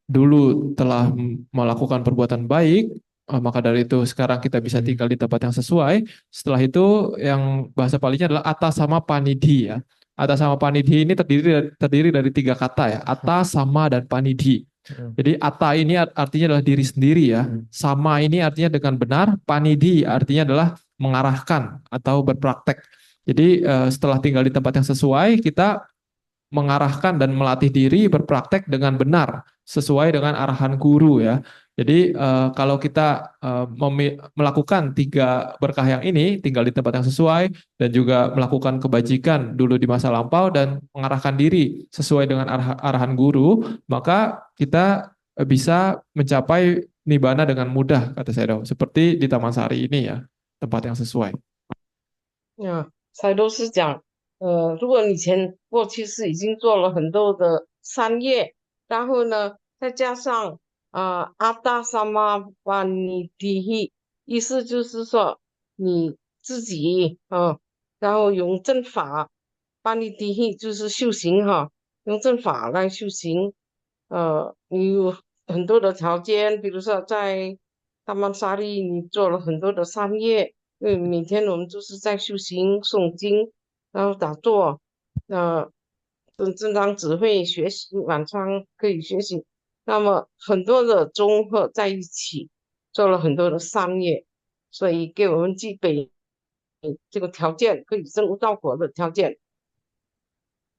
dulu telah melakukan perbuatan baik, maka dari itu sekarang kita bisa tinggal di tempat yang sesuai. Setelah itu yang bahasa Palinya adalah atta sama panidhi ya. Atta sama panidhi ini terdiri dari 3 kata ya. Atta, sama, dan panidhi. Jadi atta ini artinya adalah diri sendiri ya. Sama ini artinya dengan benar. Panidhi artinya adalah mengarahkan atau berpraktek. Jadi setelah tinggal di tempat yang sesuai, kita mengarahkan dan melatih diri berpraktek dengan benar sesuai dengan arahan guru ya. Jadi kalau kita melakukan 3 berkah yang ini, tinggal di tempat yang sesuai dan juga melakukan kebajikan dulu di masa lampau dan mengarahkan diri sesuai dengan arahan guru, maka kita bisa mencapai nibbana dengan mudah kata Sayadaw. Seperti di Taman Sari ini ya, tempat yang sesuai. Ya, saya 都是讲。如果你过去是已经做了很多的善业，然后呢，再加上阿达萨玛巴尼提希，意思就是说你自己然后用正法，巴尼提希就是修行哈，用正法来修行，你有很多的条件，比如说在达曼沙利你做了很多的善业，因为每天我们就是在修行诵经。然后打坐，正当指挥学习，晚上可以学习，那么很多的综合在一起，做了很多的善业，所以给我们具备这个条件，可以证悟道果的条件。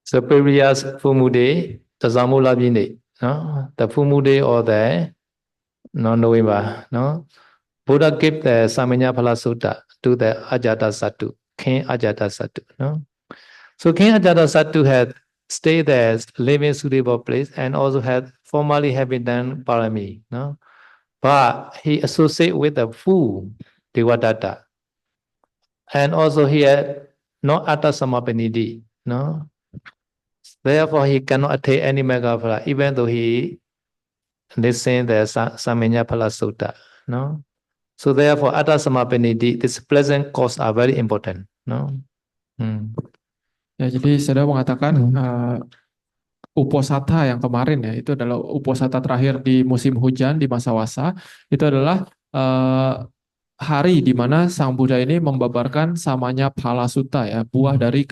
So previous Fumude, the Zamula Bine, no, the Fumude or the non-November, no, Buddha gave the Samanya Phala Sutta to the Ajata Satu. King Ajata Satu, no? So King Ajata Satu had stayed there, living suitable place, and also had formerly having done parami, no? But he associated with the fool, Devadatta. And also he had no Atta Samapanidhi, no? Therefore he cannot attain any mega phala, even though he listened the Samanya Phala Sutta, no? So therefore, Atta Samapanidhi, this pleasant cause are very important. No? Ya, jadi saya mengatakan uposatha yang kemarin ya, itu adalah uposatha terakhir di musim hujan di masa wasa. Itu adalah hari di mana Sang Buddha ini membabarkan samanya Phala Sutta ya, buah dari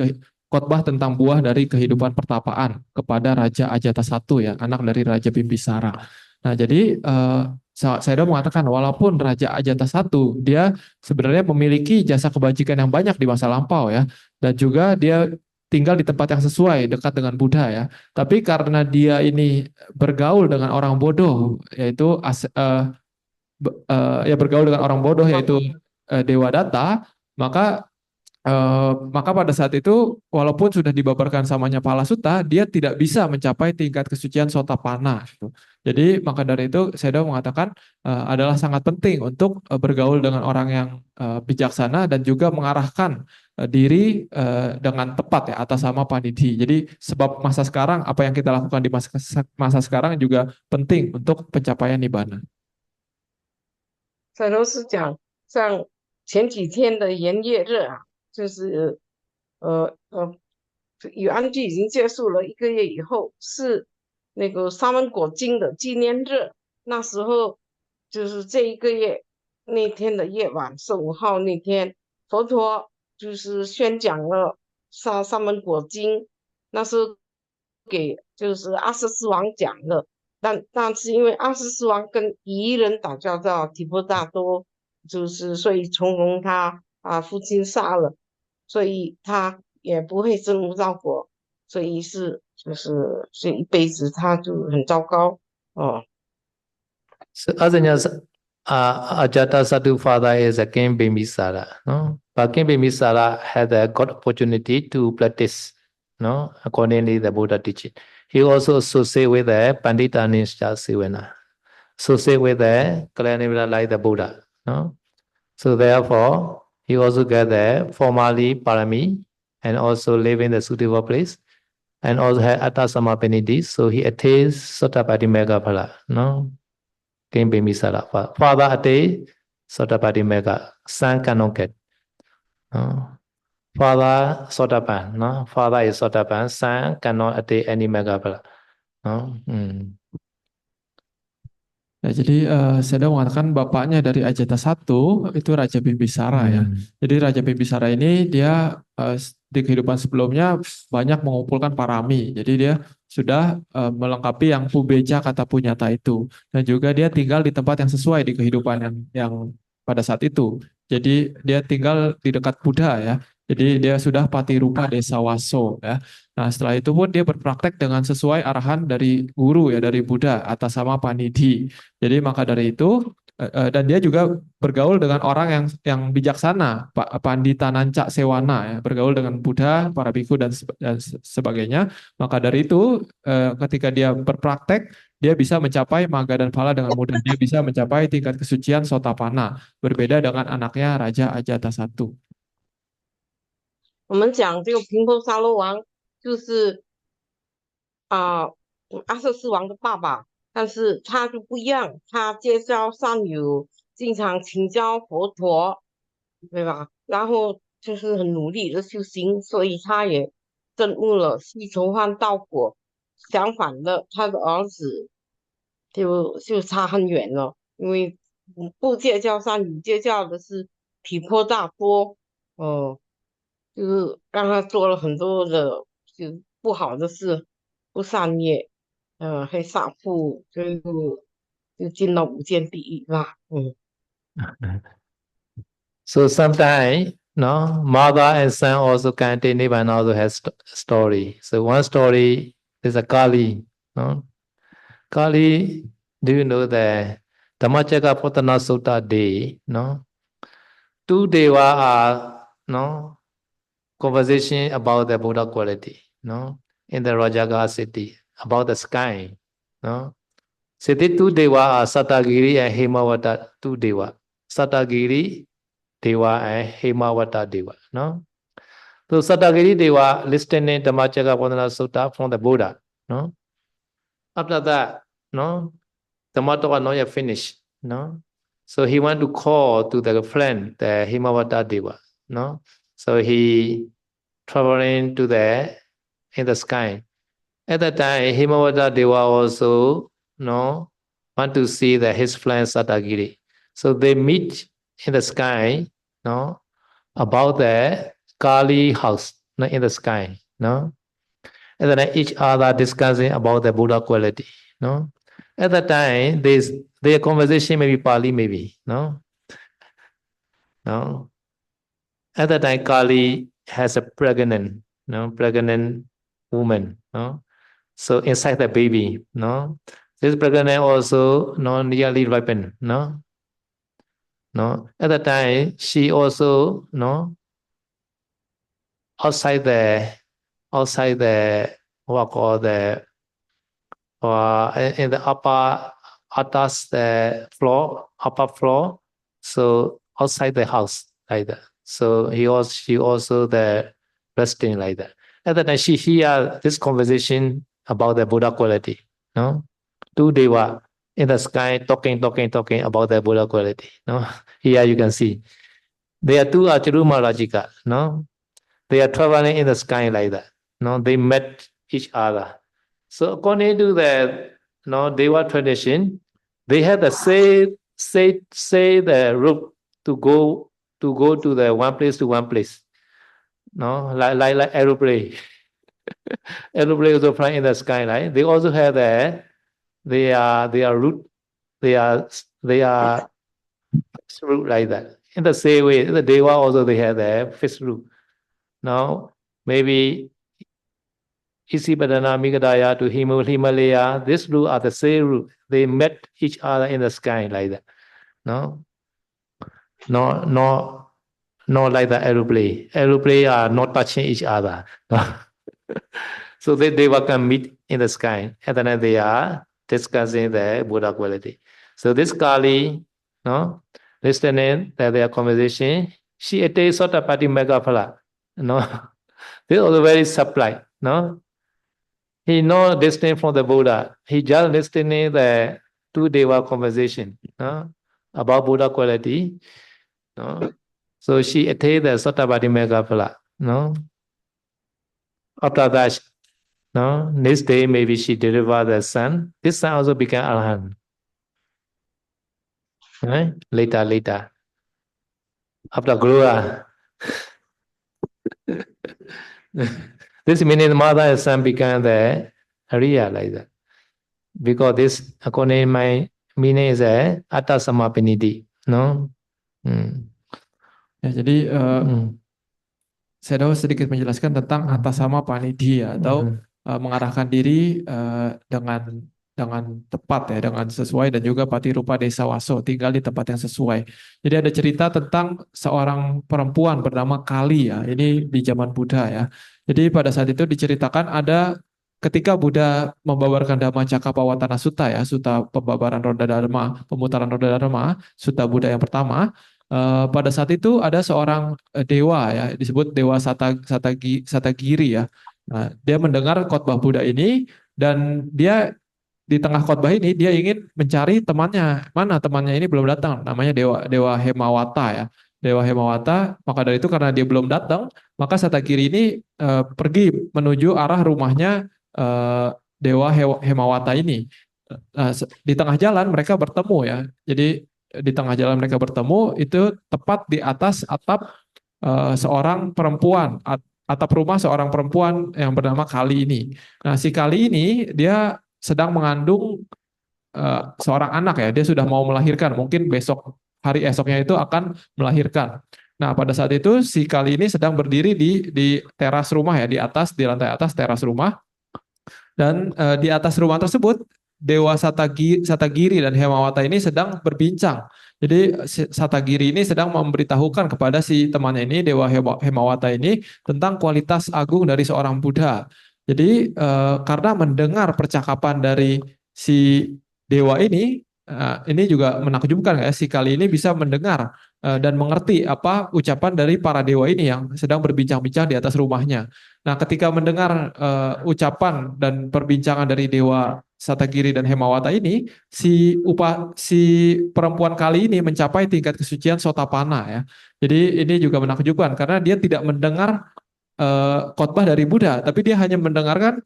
khotbah tentang buah dari kehidupan pertapaan kepada Raja Ajata I ya, anak dari Raja Bimbisara. Nah, jadi Sayadaw mengatakan walaupun Raja Ajata I dia sebenarnya memiliki jasa kebajikan yang banyak di masa lampau ya, dan juga dia tinggal di tempat yang sesuai dekat dengan Buddha ya. Tapi karena dia ini bergaul dengan orang bodoh, yaitu ya bergaul dengan orang bodoh yaitu Dewa Data, maka maka pada saat itu walaupun sudah dibabarkan samanya Palasuta, dia tidak bisa mencapai tingkat kesucian Sotapanna gitu. Jadi maka dari itu Sayadaw mengatakan adalah sangat penting untuk bergaul dengan orang yang bijaksana dan juga mengarahkan diri dengan tepat ya atas sama panidhi. Jadi sebab masa sekarang apa yang kita lakukan di masa sekarang juga penting untuk pencapaian nibbana. 这都是讲像前几天的炎热热啊，就是与安居已经结束了1个月以后，是那个沙门果经的纪念日。那时候就是这1个月那天的夜晚，15号那天，佛陀就是宣讲了沙门果经，那时候给就是阿瑟斯王讲的。但是因为阿瑟斯王跟彝人打交道，提婆达多就是所以从容他父亲杀了，所以他也不会证悟到果，所以就是这一辈子他就很糟糕哦。So Ajanya Ajata Sadhu father is a King Bimbisara, no? But King Bimbisara had a good opportunity to practice, no, accordingly the Buddha teaching. He also associate with the Pandita Nishtha Sivana, associate with the Kalyana like the Buddha, no? So therefore, he also get the formally parami and also live in the suitable place and also had Atta Samapiniti, so he attains Sotapati Megaphala, no? King Bimbisara. Father attained Sotapati Mega, son cannot get. No? Father Sotapan, no? Father is Sotapan, son cannot attain any Megaphala. No? Ya, jadi saya mengatakan bapaknya dari Ajata I itu Raja Bimbisara ya. Jadi Raja Bimbisara ini dia di kehidupan sebelumnya banyak mengumpulkan parami. Jadi dia sudah melengkapi yang pubeja kata punyata itu. Dan juga dia tinggal di tempat yang sesuai di kehidupan yang pada saat itu. Jadi dia tinggal di dekat Buddha ya. Jadi dia sudah patirupa desa Waso ya. Nah setelah itu pun dia berpraktek dengan sesuai arahan dari guru ya, dari Buddha atas sama Panidhi. Jadi maka dari itu dan dia juga bergaul dengan orang yang bijaksana, Pak Pandita Nanca Sewana ya, bergaul dengan Buddha, para bhikkhu dan sebagainya. Maka dari itu ketika dia berpraktek, dia bisa mencapai magga dan phala dengan mudah. Dia bisa mencapai tingkat kesucian Sotapanna, berbeda dengan anaknya Raja Ajata I. 我们讲这个频婆沙罗王就是阿瑟斯王的爸爸，但是他就不一样，他结交善友，经常请教佛陀，对吧？然后就是很努力的修行，所以他也证悟了西虫幻道果。相反的，他的儿子就差很远了，因为不结交善友，结交的是毗婆大多，就是让他做了很多的就不好的事，不善业，还杀父，就进了无间地狱啦。So sometimes, no, mother and son also contain Nibbana also has story. So one story is a Kali, no? Kali, do you know the Dhammacakka Patana Sutta day, no? 2 deva are, no, conversation about the Buddha quality, no, in the Rajaga city, about the sky, no. City 2 deva are Satagiri and Hemawata 2 deva. Satagiri deva and Hemawata deva, no. So Satagiri deva listening Dhammacakka Patana Sutta from the Buddha, no. After that, no, Dhammatalk not yet finished, no. So he want to call to the friend, the Hemawata deva, no. So he traveling to in the sky. At that time, Hemawata deva also, no, want to see his friend Satagiri. So they meet in the sky, no, about the Kali house, no, in the sky, no. And then each other discussing about the Buddha quality, no. At that time, their conversation may be Pali, maybe, no? No. At that time, Kali has a pregnant woman, no? So inside the baby, no? This pregnant also nearly ripened, no? No. At that time, she also, outside the what call the in the upper floor, so outside the house like that. So she also the resting like that. At that time, she hear this conversation about the Buddha quality. No, two deva in the sky talking about the Buddha quality. No, here you can see there are two Acharuma Rajika. No, they are traveling in the sky like that. No, they met each other. So according to the Deva tradition, they had the say the route to go to the one place to one place. No, like aeroplane. Aeroplane also flying in the sky, right? They also have their route. They are route like that. In the same way, the Deva also they have their fixed route. Now maybe Isipadana Migadaya to Himalaya, this route are the same route. They met each other in the sky like that. No, not like the aeroplane. Aeroplane are not touching each other. So they will come meet in the sky, and then they are discussing the Buddha quality. So this Kali, listening to their conversation, she attains Sotapati Megaphala. This is also very supply. He not listening from the Buddha. He just listening the two Deva conversation about Buddha quality. So she attained the Sotapati Megaphala. After that, next day maybe she delivered the son. This son also became Arahant. Right? Later. After Guru. This meaning the mother and son became the Ariya like that. Because this, according to my meaning, is a Atta Samapiniti. No? Ya, jadi saya sedikit menjelaskan tentang atasama panidhi atau mengarahkan diri dengan tepat ya, dengan sesuai, dan juga patirupa desa waso, tinggal di tempat yang sesuai. Jadi ada cerita tentang seorang perempuan bernama Kali ya, ini di zaman Buddha ya. Jadi pada saat itu diceritakan ada ketika Buddha membabarkan Dhamma Cakkappawatana Sutta ya, Sutta pembabaran Ronda Dharma, pemutaran Ronda Dharma, Sutta Buddha yang pertama. Pada saat itu ada seorang dewa ya, disebut Dewa Satagiri ya. Nah, dia mendengar khotbah Buddha ini, dan dia di tengah khotbah ini dia ingin mencari temannya. Mana temannya ini belum datang, namanya Dewa Hemawata ya. Dewa Hemawata, maka dari itu karena dia belum datang, maka Satagiri ini pergi menuju arah rumahnya Dewa Hemawata ini. Di tengah jalan mereka bertemu ya. Jadi di tengah jalan mereka bertemu itu tepat di atas atap seorang perempuan, atap rumah seorang perempuan yang bernama Kali ini. Nah, si Kali ini dia sedang mengandung seorang anak ya. Dia sudah mau melahirkan, mungkin besok hari esoknya itu akan melahirkan. Nah, pada saat itu si Kali ini sedang berdiri di teras rumah ya, di lantai atas teras rumah. Dan di atas rumah tersebut Dewa Satagiri dan Hemawata ini sedang berbincang. Jadi Satagiri ini sedang memberitahukan kepada si temannya ini, Dewa Hemawata ini, tentang kualitas agung dari seorang Buddha. Jadi karena mendengar percakapan dari si dewa ini juga menakjubkan ya, si Kali ini bisa mendengar dan mengerti apa ucapan dari para dewa ini yang sedang berbincang-bincang di atas rumahnya. Nah, ketika mendengar ucapan dan perbincangan dari Dewa Satagiri dan Hemawata ini, si perempuan Kali ini mencapai tingkat kesucian Sotapanna ya. Jadi ini juga menakjubkan karena dia tidak mendengar khotbah dari Buddha, tapi dia hanya mendengarkan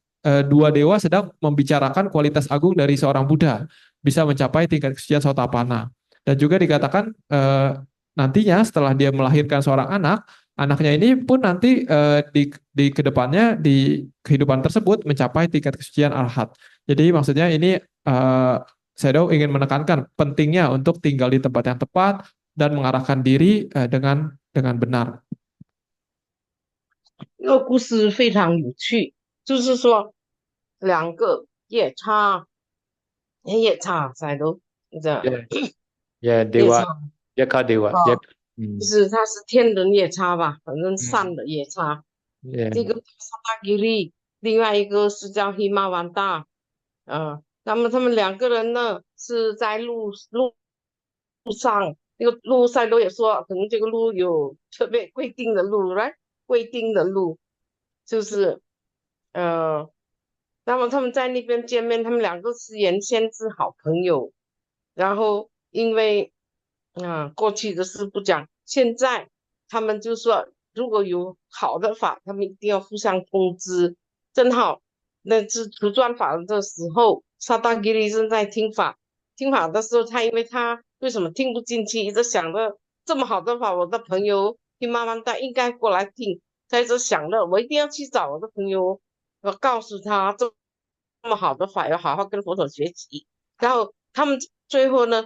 dua dewa sedang membicarakan kualitas agung dari seorang Buddha, bisa mencapai tingkat kesucian Sotapanna. Dan juga dikatakan nantinya setelah dia melahirkan seorang anak, anaknya ini pun nanti di kedepannya di kehidupan tersebut mencapai tingkat kesucian arhat. Jadi maksudnya ini Shadow ingin menekankan pentingnya untuk tinggal di tempat yang tepat dan mengarahkan diri dengan benar. 这个故事非常有趣，就是说两个夜叉，在都这 Yeah, 夜 Dewa, 叉 Yaka Dewa, 啊， Yak, 就是他是天人夜叉吧，反正善的夜叉。 yeah, 这个萨达吉利，另外一个是叫黑马完大，那么他们两个人呢是在路上，那个路赛罗也说，可能这个路有特别规定的路，right？规定的路就是那么他们在那边见面，他们两个是原先是好朋友，然后因为过去的事不讲，现在他们就说如果有好的法，他们一定要互相通知。正好那是出转法的时候，萨达吉利正在听法，听法的时候，因为他为什么听不进去，一直想着这么好的法，我的朋友听妈妈的应该过来听，他一直想着我一定要去找我的朋友，我告诉他这么好的法要好好跟佛陀学习。然后他们最后呢，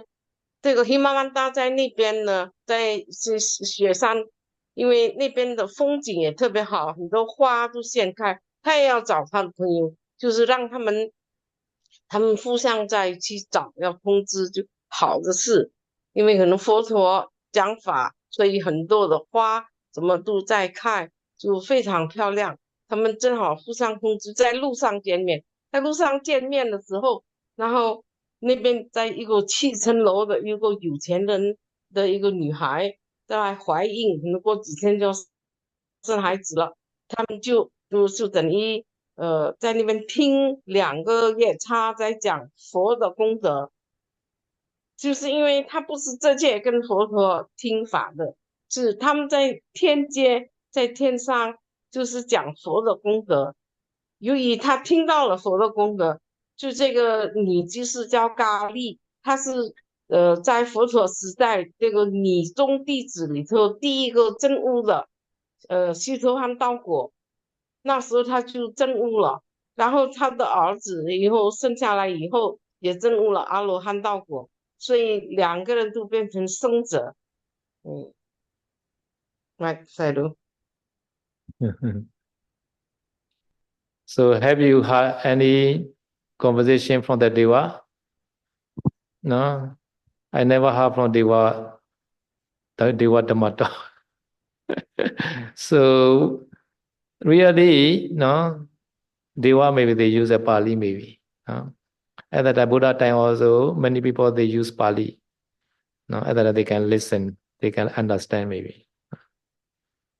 这个黑妈妈大在那边呢，在雪山，因为那边的风景也特别好，很多花都现开，他也要找他的朋友，就是让他们互相在一起找，要通知就好的事，因为可能佛陀讲法，所以很多的花怎么都在开，就非常漂亮。他们正好互相通知，在路上见面，在路上见面的时候，然后那边在一个7层楼的一个有钱人的一个女孩在怀孕，可能过几天就生孩子了，他们就等于在那边听2个夜叉在讲佛的功德，就是因为他不是直接跟佛陀听法的，是他们在天界，在天上就是讲佛的功德。由于他听到了佛的功德，就这个女居士叫咖喱，她是在佛陀时代这个女宗弟子里头第一个证悟的须陀洹道果，那时候他就证悟了，然后他的儿子以后生下来以后也证悟了阿罗汉道果，所以2个人都变成圣者。来，赛卢。So have you had any conversation from the Deva? No, I never heard from Deva, the Deva Dhammato. So really, no, Deva maybe they use a Pali maybe. No? At that Buddha time also, many people they use Pali. No, at that they can listen, they can understand maybe.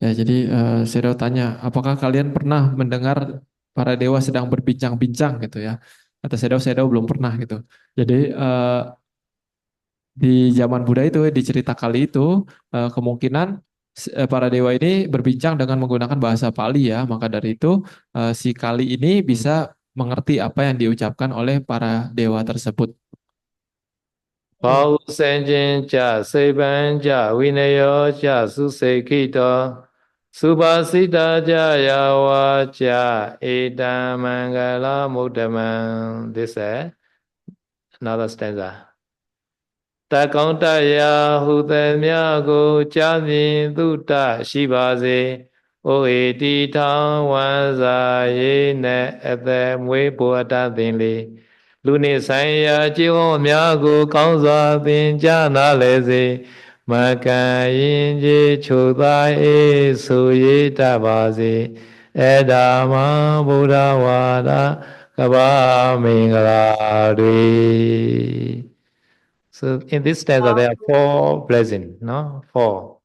Ya, jadi Shadow tanya, apakah kalian pernah mendengar para dewa sedang berbincang-bincang gitu ya? Kata Shadow belum pernah gitu. Jadi di zaman Buddha itu, di cerita kali itu, kemungkinan para dewa ini berbincang dengan menggunakan bahasa Pali ya. Maka dari itu si Kali ini bisa mengerti apa yang diucapkan oleh para dewa tersebut. Bau senjin ja seban ja winayo ja susekito subhasita ja yawa ja edam mangala muddaman. This is another stanza. Ta kaung ta ya hu the mya ko cha min tu ta shi ba se o e ti thang wan sa ye ne at the mwe bo ta thin leလူနေဆိုင်ရာကျင့်ဝတ်များကိုကောင်းစွာသင်ကြားနားလည်စေမကံရင်ကြီးချိုသားအေးဆိုရတတ်ပါစေအဲ့ဒါမှဗုဒ္ဓဝါဒကဘာမင်္ဂလာတွေ So in this stanza there are 4 blessings, no? 4.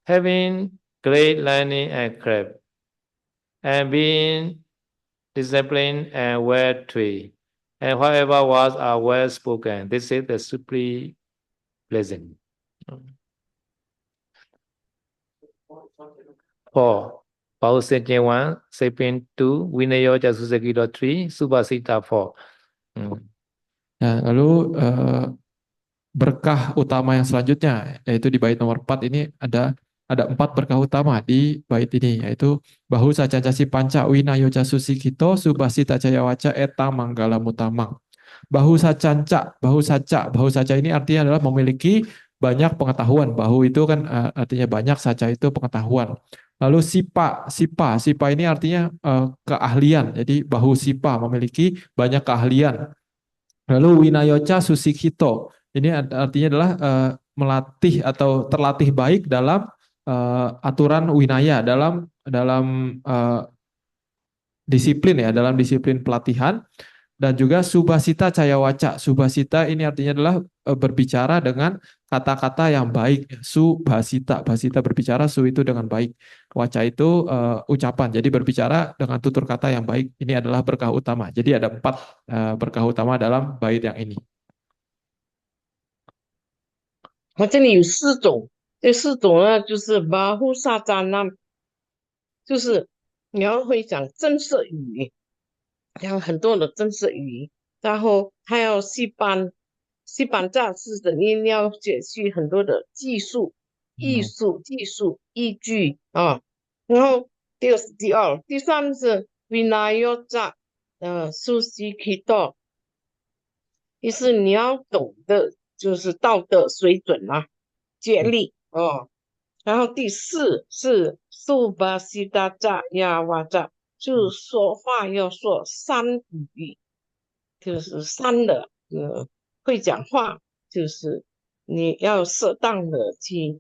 Having great learning and craft and being disciplined and well trained. And whatever words are well spoken, this is the supreme blessing. 4. Pausenjen 1, Sapien 2, Vinayo Jasusakito 3, Subhasita 4. Ya, lalu berkah utama yang selanjutnya, yaitu di bait nomor 4 ini ada 4 berkah utama di bait ini, yaitu Bahu Sacancasi Panca Winayo Jasusikito Subhasita Jayawaca Eta Manggala Mutamang. Bahu sacanca, bahu saca ini artinya adalah memiliki banyak pengetahuan. Bahu itu kan artinya banyak, saca itu pengetahuan. Lalu sipa ini artinya keahlian. Jadi bahu sipa memiliki banyak keahlian. Lalu winayoca susikhito. Ini artinya adalah melatih atau terlatih baik dalam aturan winaya, dalam disiplin ya, dalam disiplin pelatihan. Dan juga subhasita cayawaca. Subhasita ini artinya adalah berbicara dengan kata-kata yang baik. Subhasita, bahasita berbicara, su itu dengan baik. Waca itu ucapan. Jadi berbicara dengan tutur kata yang baik. Ini adalah berkah utama. Jadi ada 4 berkah utama dalam bait yang ini. 它这里有4种，这4种呢就是巴护萨扎那，就是你要会讲正式语，讲很多的正式语，然后还有西班牙是的，你要解析很多的技术、艺术、依据啊。然后第三是 Vinayota 苏西基多，意思你要懂得就是道德水准啊，接力哦。然后第4是苏巴西达扎亚瓦扎，就说话要说善语，就是善的，会讲话，就是你要适当的去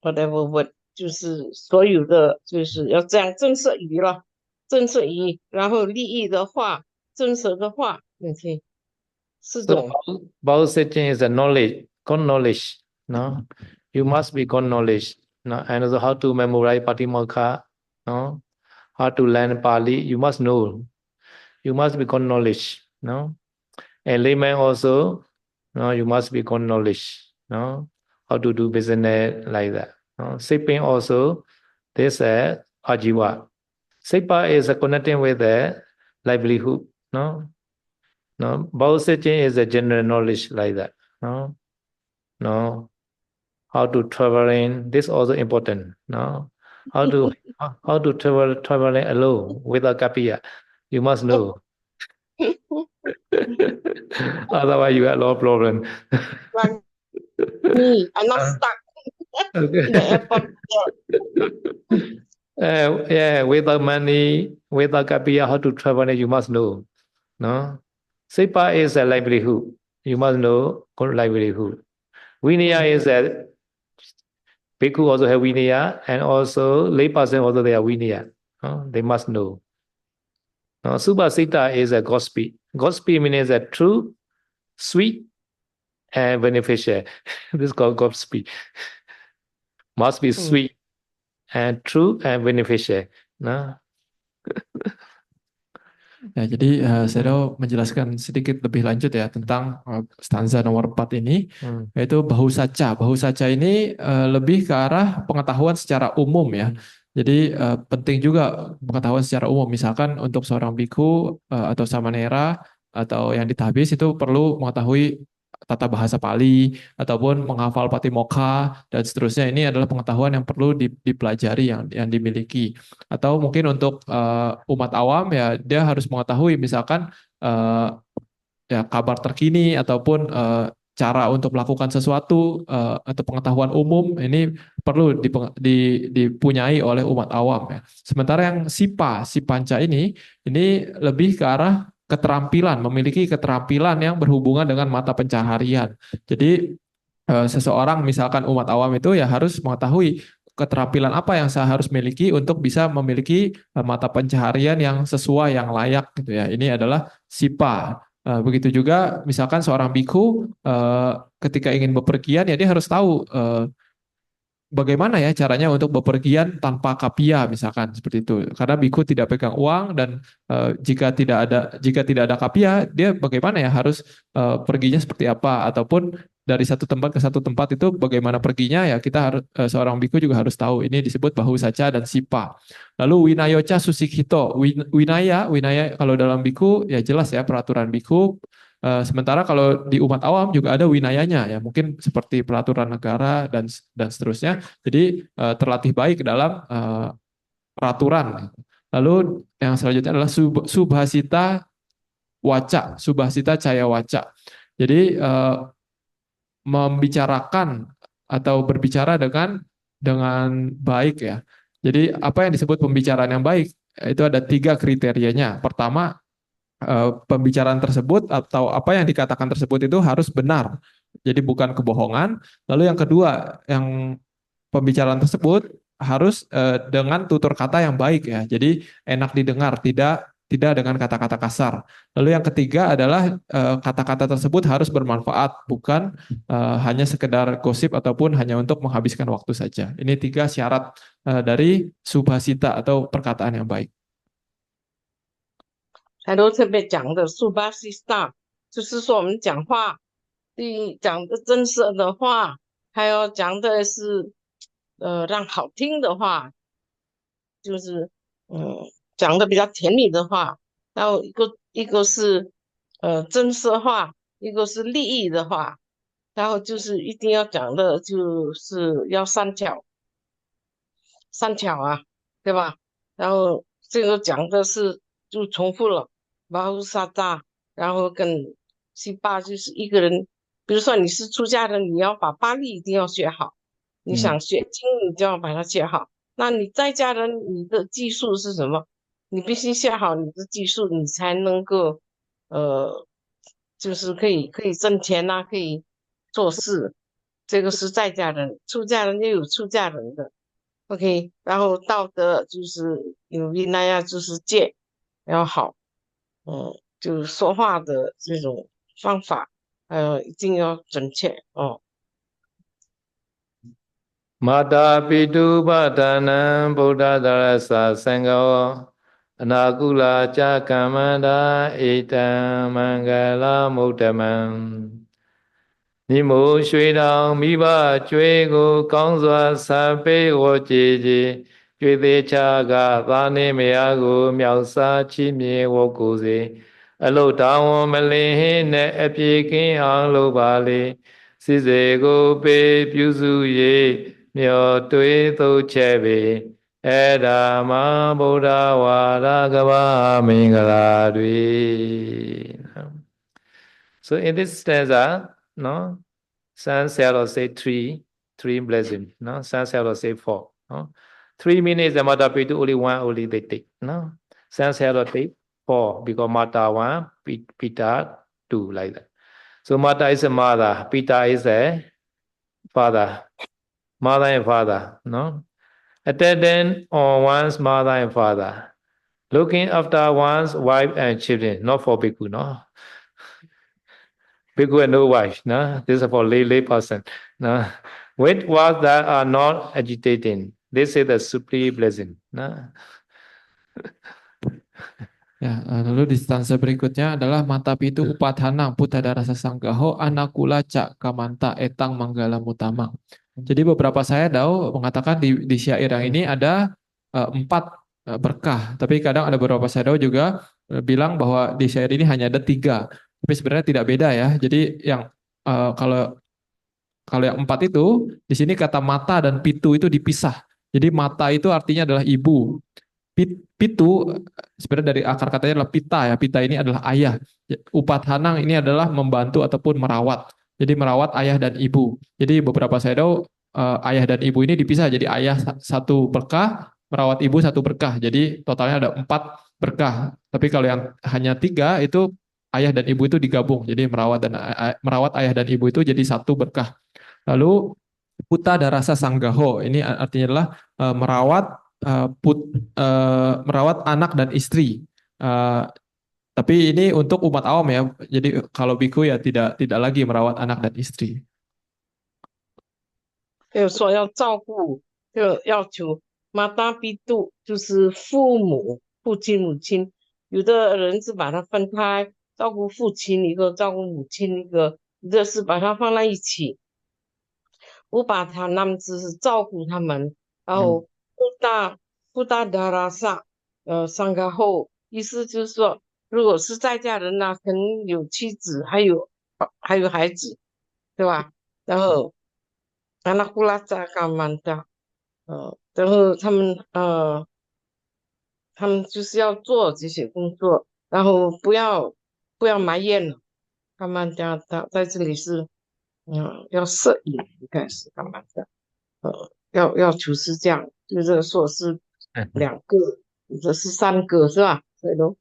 whatever word，就是所有的就是要讲正式语了，正式语，然后利益的话，真实的话，OK，4 So 种。 Bao Setching is a knowledge, got knowledge. No, you must be got knowledge. No, and also how to memorize Patimokkha. No, how to learn Pali. You must know. You must be got knowledge. No, and layman also. No, you must be got knowledge. No, how to do business like that. No, Siping also. This ajiva. Sipa is connecting with the livelihood. No. No, Bao Setching is a general knowledge like that. No, no, how to traveling. This also important. No, how to traveling alone without kapiya. You must know. Otherwise, you have a lot of problem. Like me, I'm not stuck in the airport. Yeah, without money, without kapiya, how to travel, you must know. No, Sipa is a livelihood. You must know good livelihood. Vinaya is a bhikkhu also have vinaya, and also lay person also they are vinaya. They must know. Subhasita is a gospel. Gospel means a true, sweet, and beneficial. This is called gospel. Must be sweet and true and beneficial. No? Ya, jadi saya menjelaskan sedikit lebih lanjut ya tentang stanza nomor 4 ini, yaitu bahu saca. Bahu saca ini lebih ke arah pengetahuan secara umum ya. Jadi penting juga pengetahuan secara umum. Misalkan untuk seorang biku atau samanera atau yang ditahbis itu perlu mengetahui tata bahasa Pali ataupun menghafal Patimokkha dan seterusnya. Ini adalah pengetahuan yang perlu dipelajari yang dimiliki. Atau mungkin untuk umat awam ya dia harus mengetahui misalkan ya kabar terkini ataupun cara untuk melakukan sesuatu atau pengetahuan umum ini perlu dipunyai oleh umat awam ya. Sementara yang si panca ini lebih ke arah keterampilan, memiliki keterampilan yang berhubungan dengan mata pencaharian. Jadi seseorang misalkan umat awam itu ya harus mengetahui keterampilan apa yang saya harus miliki untuk bisa memiliki mata pencaharian yang sesuai, yang layak gitu ya. Ini adalah sipa. Begitu juga misalkan seorang biku ketika ingin bepergian ya dia harus tahu bagaimana ya caranya untuk bepergian tanpa kapia misalkan seperti itu. Karena biku tidak pegang uang dan jika tidak ada kapia dia bagaimana ya harus perginya seperti apa ataupun dari satu tempat ke satu tempat itu bagaimana perginya ya kita harus seorang biku juga harus tahu. Ini disebut bahu saca dan sipa. Lalu winayoca susikhito. Winaya kalau dalam biku ya jelas ya peraturan biku. Sementara kalau di umat awam juga ada winayanya ya mungkin seperti peraturan negara dan seterusnya. Jadi terlatih baik dalam peraturan. Lalu yang selanjutnya adalah subhasita waca, subhasita caya waca. Jadi membicarakan atau berbicara dengan baik ya. Jadi apa yang disebut pembicaraan yang baik? Itu ada 3 kriterianya. Pertama, pembicaraan tersebut atau apa yang dikatakan tersebut itu harus benar. Jadi bukan kebohongan. Lalu yang kedua, yang pembicaraan tersebut harus dengan tutur kata yang baik ya. Jadi enak didengar, tidak tidak dengan kata-kata kasar. Lalu yang ketiga adalah kata-kata tersebut harus bermanfaat, bukan hanya sekedar gosip ataupun hanya untuk menghabiskan waktu saja. Ini 3 syarat dari subhasita atau perkataan yang baik. 还都特别讲的 subhasista，就是说我们讲话，讲的正式的话，还有讲的是让好听的话，就是讲的比较甜蜜的话，然后一个是正式话，一个是利益的话，然后就是一定要讲的就是要善巧啊，对吧？然后这个讲的是就重复了，巴乌萨达，然后跟西巴就是一个人，比如说你是出家人，你要把巴利一定要学好，你想学经，你就要把它学好。那你在家人，你的技术是什么？你必须学好你的技术，你才能够就是可以挣钱呐、可以做事。这个是在家人，出家人也有出家人的。OK，然后道德就是有比那样就是戒要好，就是说话的这种方法，一定要准确哦。မာတာပိတုပဒါနံဗုဒ္ဓသရသသံဃောအနာကုလာကြကမ္မန္တာဧတံမင်္ဂလမုဒ္ဓမံနိမိုရွှေတောင်မိဘကျွေးကိုကောင်းစွာဆံပေးဝကြည်ကြည်ကျွေးသေးချကသာနေမယားကိုမြောက်စားချီးမြှင့်ဝတ်ကိုစေအလုတောင်းဝန်မလင်းဟင်းနဲ့အပြေကင်းအောင်လုပ်ပါလေစိစေကိုပေးပြုစု၍မျောတွေးသုံးချက်ပေအဲ့ဒါမဗုဒ္ဓဝါဒကဘာမင်္ဂလာတွေ So in this stanza, no, San Salo say three blessings, no, San Salo say 4, no. 3 minutes the Mata Pitu only 1 only they take, no. San Salo take 4 because Mata 1, Pita 2 like that. So Mata is a mother, Pita is a father, mother and father, no. Attendant on one's mother and father, looking after one's wife and children, not for Bhikkhu, no. Bhikkhu and no wife, no. This is for lay person, no. With words that are not agitating, this is the supreme blessing, no. Ya, lalu di stanza berikutnya adalah mata pitu upathanang putadara sasanggaho anakula cak kamanta etang manggala mutamang. Jadi beberapa saya tahu mengatakan di syair yang ini ada 4 berkah, tapi kadang ada beberapa saya tahu juga bilang bahwa di syair ini hanya ada 3, tapi sebenarnya tidak beda ya. Jadi yang kalau yang 4 itu di sini kata mata dan pitu itu dipisah. Jadi mata itu artinya adalah ibu. Pitu sebenarnya dari akar katanya adalah pita ya. Pita ini adalah ayah. Upathanang ini adalah membantu ataupun merawat. Jadi merawat ayah dan ibu. Jadi beberapa saya tahu ayah dan ibu ini dipisah. Jadi ayah 1 berkah, merawat ibu 1 berkah. Jadi totalnya ada 4 berkah. Tapi kalau yang hanya 3 itu ayah dan ibu itu digabung. Jadi merawat ayah dan ibu itu jadi 1 berkah. Lalu puta darasa sanggaho ini artinya adalah merawat anak dan istri. Tapi ini untuk umat awam ya. Jadi kalau biku ya tidak lagi merawat anak dan istri. 就是说要照顾，就要求马达比度，就是父母、父亲、母亲。有的人是把它分开，照顾父亲一个，照顾母亲一个，有的是把它放在一起。我把他那么只是照顾他们，然后布大达拉萨，上个后，意思就是说，如果是在家人呢，可能有妻子，还有孩子，对吧？然后阿拉库拉扎干曼达，然后他们就是要做这些工作，然后不要不要埋怨了，他们在这里是要摄影，应该是干嘛的？要厨师这样，就是说是2个，或者是3个是吧？对咯。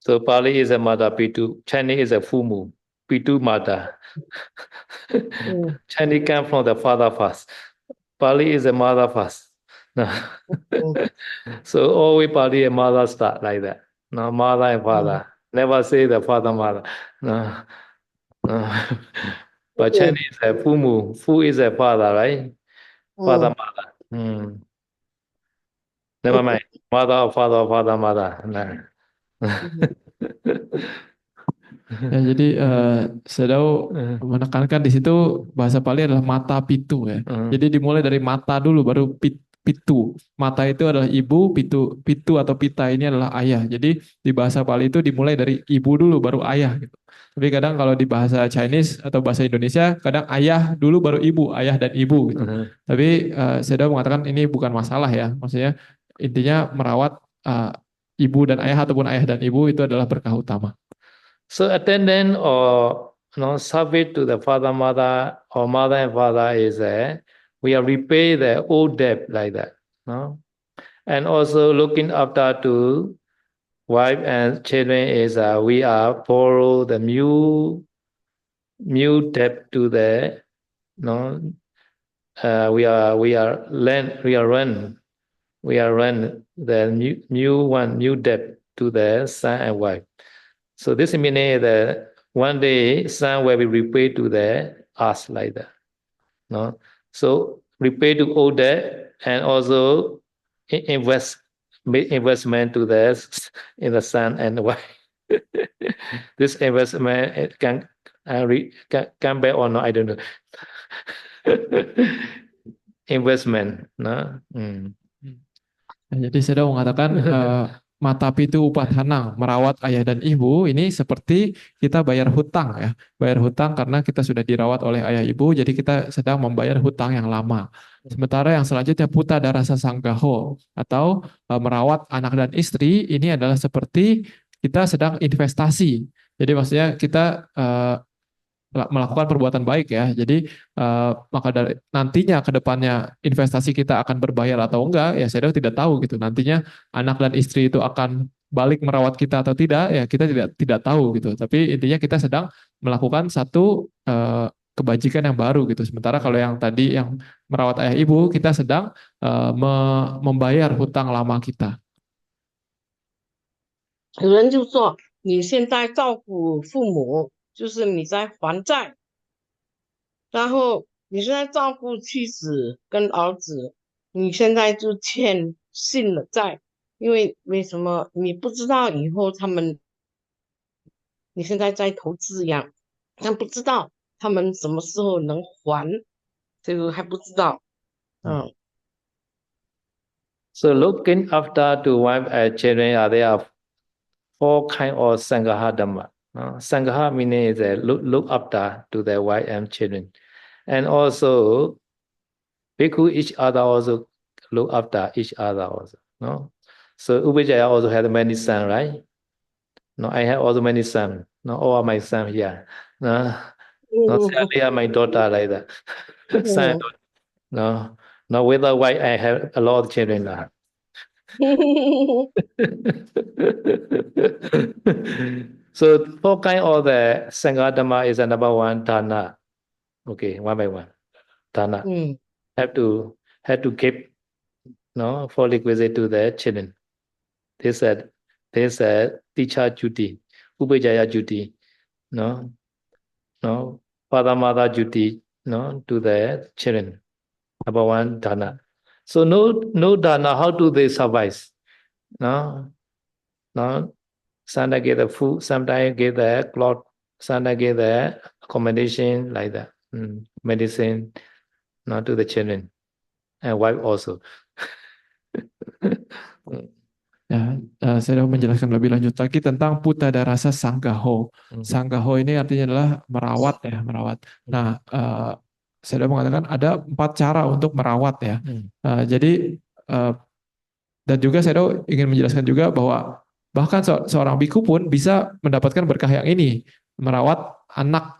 So Pali is a mother, Pitu. Chinese is a Fumu, Pitu mother. Chinese come from the father first. Pali is a mother first. No. So always Pali and mother start like that. No, mother and father. Never say the father mother. No. No. But Chinese is a Fumu. Fu is a father, right? Father mother. Never mind. Mother or father or father mother. No. Ya, jadi Sedau menekankan di situ bahasa Pali adalah mata pitu ya. Jadi dimulai dari mata dulu baru pitu. Mata itu adalah ibu, pitu atau pita ini adalah ayah. Jadi di bahasa Pali itu dimulai dari ibu dulu baru ayah gitu. Tapi kadang kalau di bahasa Chinese atau bahasa Indonesia kadang ayah dulu baru ibu, ayah dan ibu gitu. Tapi Sedau mengatakan ini bukan masalah ya. Maksudnya intinya merawat ibu dan ayah ataupun ayah dan ibu itu adalah berkah utama. So attendant or service to the father, mother, or mother and father is we are repay the old debt like that. No? And also looking after to wife and children is we are borrow the new debt to the we are run the new debt to the son and wife. So this means that one day son will be repaid to the us like that. No? So repay to old debt and also investment to the in the son and the wife. This investment can come back or not, I don't know. Investment, no? Jadi saya mengatakan mata pitu upadana, merawat ayah dan ibu ini seperti kita bayar hutang ya. Bayar hutang karena kita sudah dirawat oleh ayah ibu, jadi kita sedang membayar hutang yang lama. Sementara yang selanjutnya puta darasa sanggaho atau merawat anak dan istri ini adalah seperti kita sedang investasi. Jadi maksudnya kita melakukan perbuatan baik ya. Jadi maka dari nantinya ke depannya investasi kita akan berbayar atau enggak ya saya tidak tahu gitu. Nantinya anak dan istri itu akan balik merawat kita atau tidak ya kita tidak tahu gitu. Tapi intinya kita sedang melakukan satu kebajikan yang baru gitu. Sementara kalau yang tadi yang merawat ayah ibu kita sedang membayar hutang lama kita. 有人就说你现在照顾父母，就是你在还债，然后你现在照顾妻子跟儿子，你现在就欠信了债，因为什么？你不知道以后他们，你现在在投资呀，但不知道他们什么时候能还，这个还不知道。So looking after to wife and children are there are 4 kind of sangaha dhamma. Sangaha meaning is look after to their wife and children, and also bhikkhu each other also look after each other also. No, so Upajjaya also had many sons, right? No, I have also many sons. No, all are my sons here. No, they are my daughter like that. Son, no, no. With a wife, I have a lot of children now. So 4 kind of the Sangha Dhamma is number 1 dana. Okay, one by one. Dana. Have to give for requisite to the children. They said teacher duty, Upajjaya duty, father mother duty, to the children. Number 1 dana. So no dana, how do they survive? Sometimes get the food, sometimes get the cloth, sometimes get the accommodation like that, medicine, to the children and wife also. Ya, saya mau menjelaskan lebih lanjut lagi tentang puta darasa sanggaho. Sanggaho ini artinya adalah merawat ya, merawat. Nah, saya mengatakan ada 4 cara untuk merawat ya. Jadi dan juga saya ingin menjelaskan juga bahwa Bahkan seorang biku pun bisa mendapatkan berkah yang ini, merawat anak,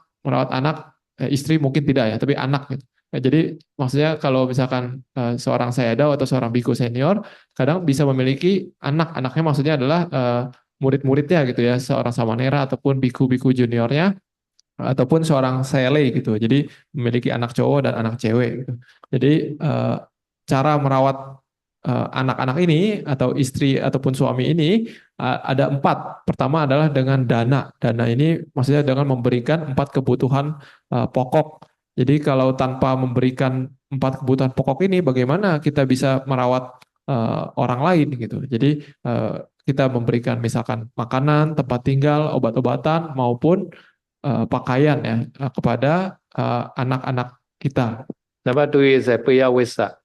istri mungkin tidak ya, tapi anak gitu. Nah, jadi maksudnya kalau misalkan seorang sayadaw atau seorang biku senior kadang bisa memiliki anaknya maksudnya adalah murid-muridnya gitu ya, seorang samanera ataupun biku-biku juniornya ataupun seorang sele gitu. Jadi memiliki anak cowok dan anak cewek gitu. Jadi cara merawat anak-anak ini atau istri ataupun suami ini ada 4. Pertama adalah dengan dana. Dana ini maksudnya dengan memberikan 4 kebutuhan pokok. Jadi kalau tanpa memberikan 4 kebutuhan pokok ini, bagaimana kita bisa merawat orang lain gitu. Jadi kita memberikan misalkan makanan, tempat tinggal, obat-obatan maupun pakaian ya kepada anak-anak kita. Number 2 is a Priya Vesa.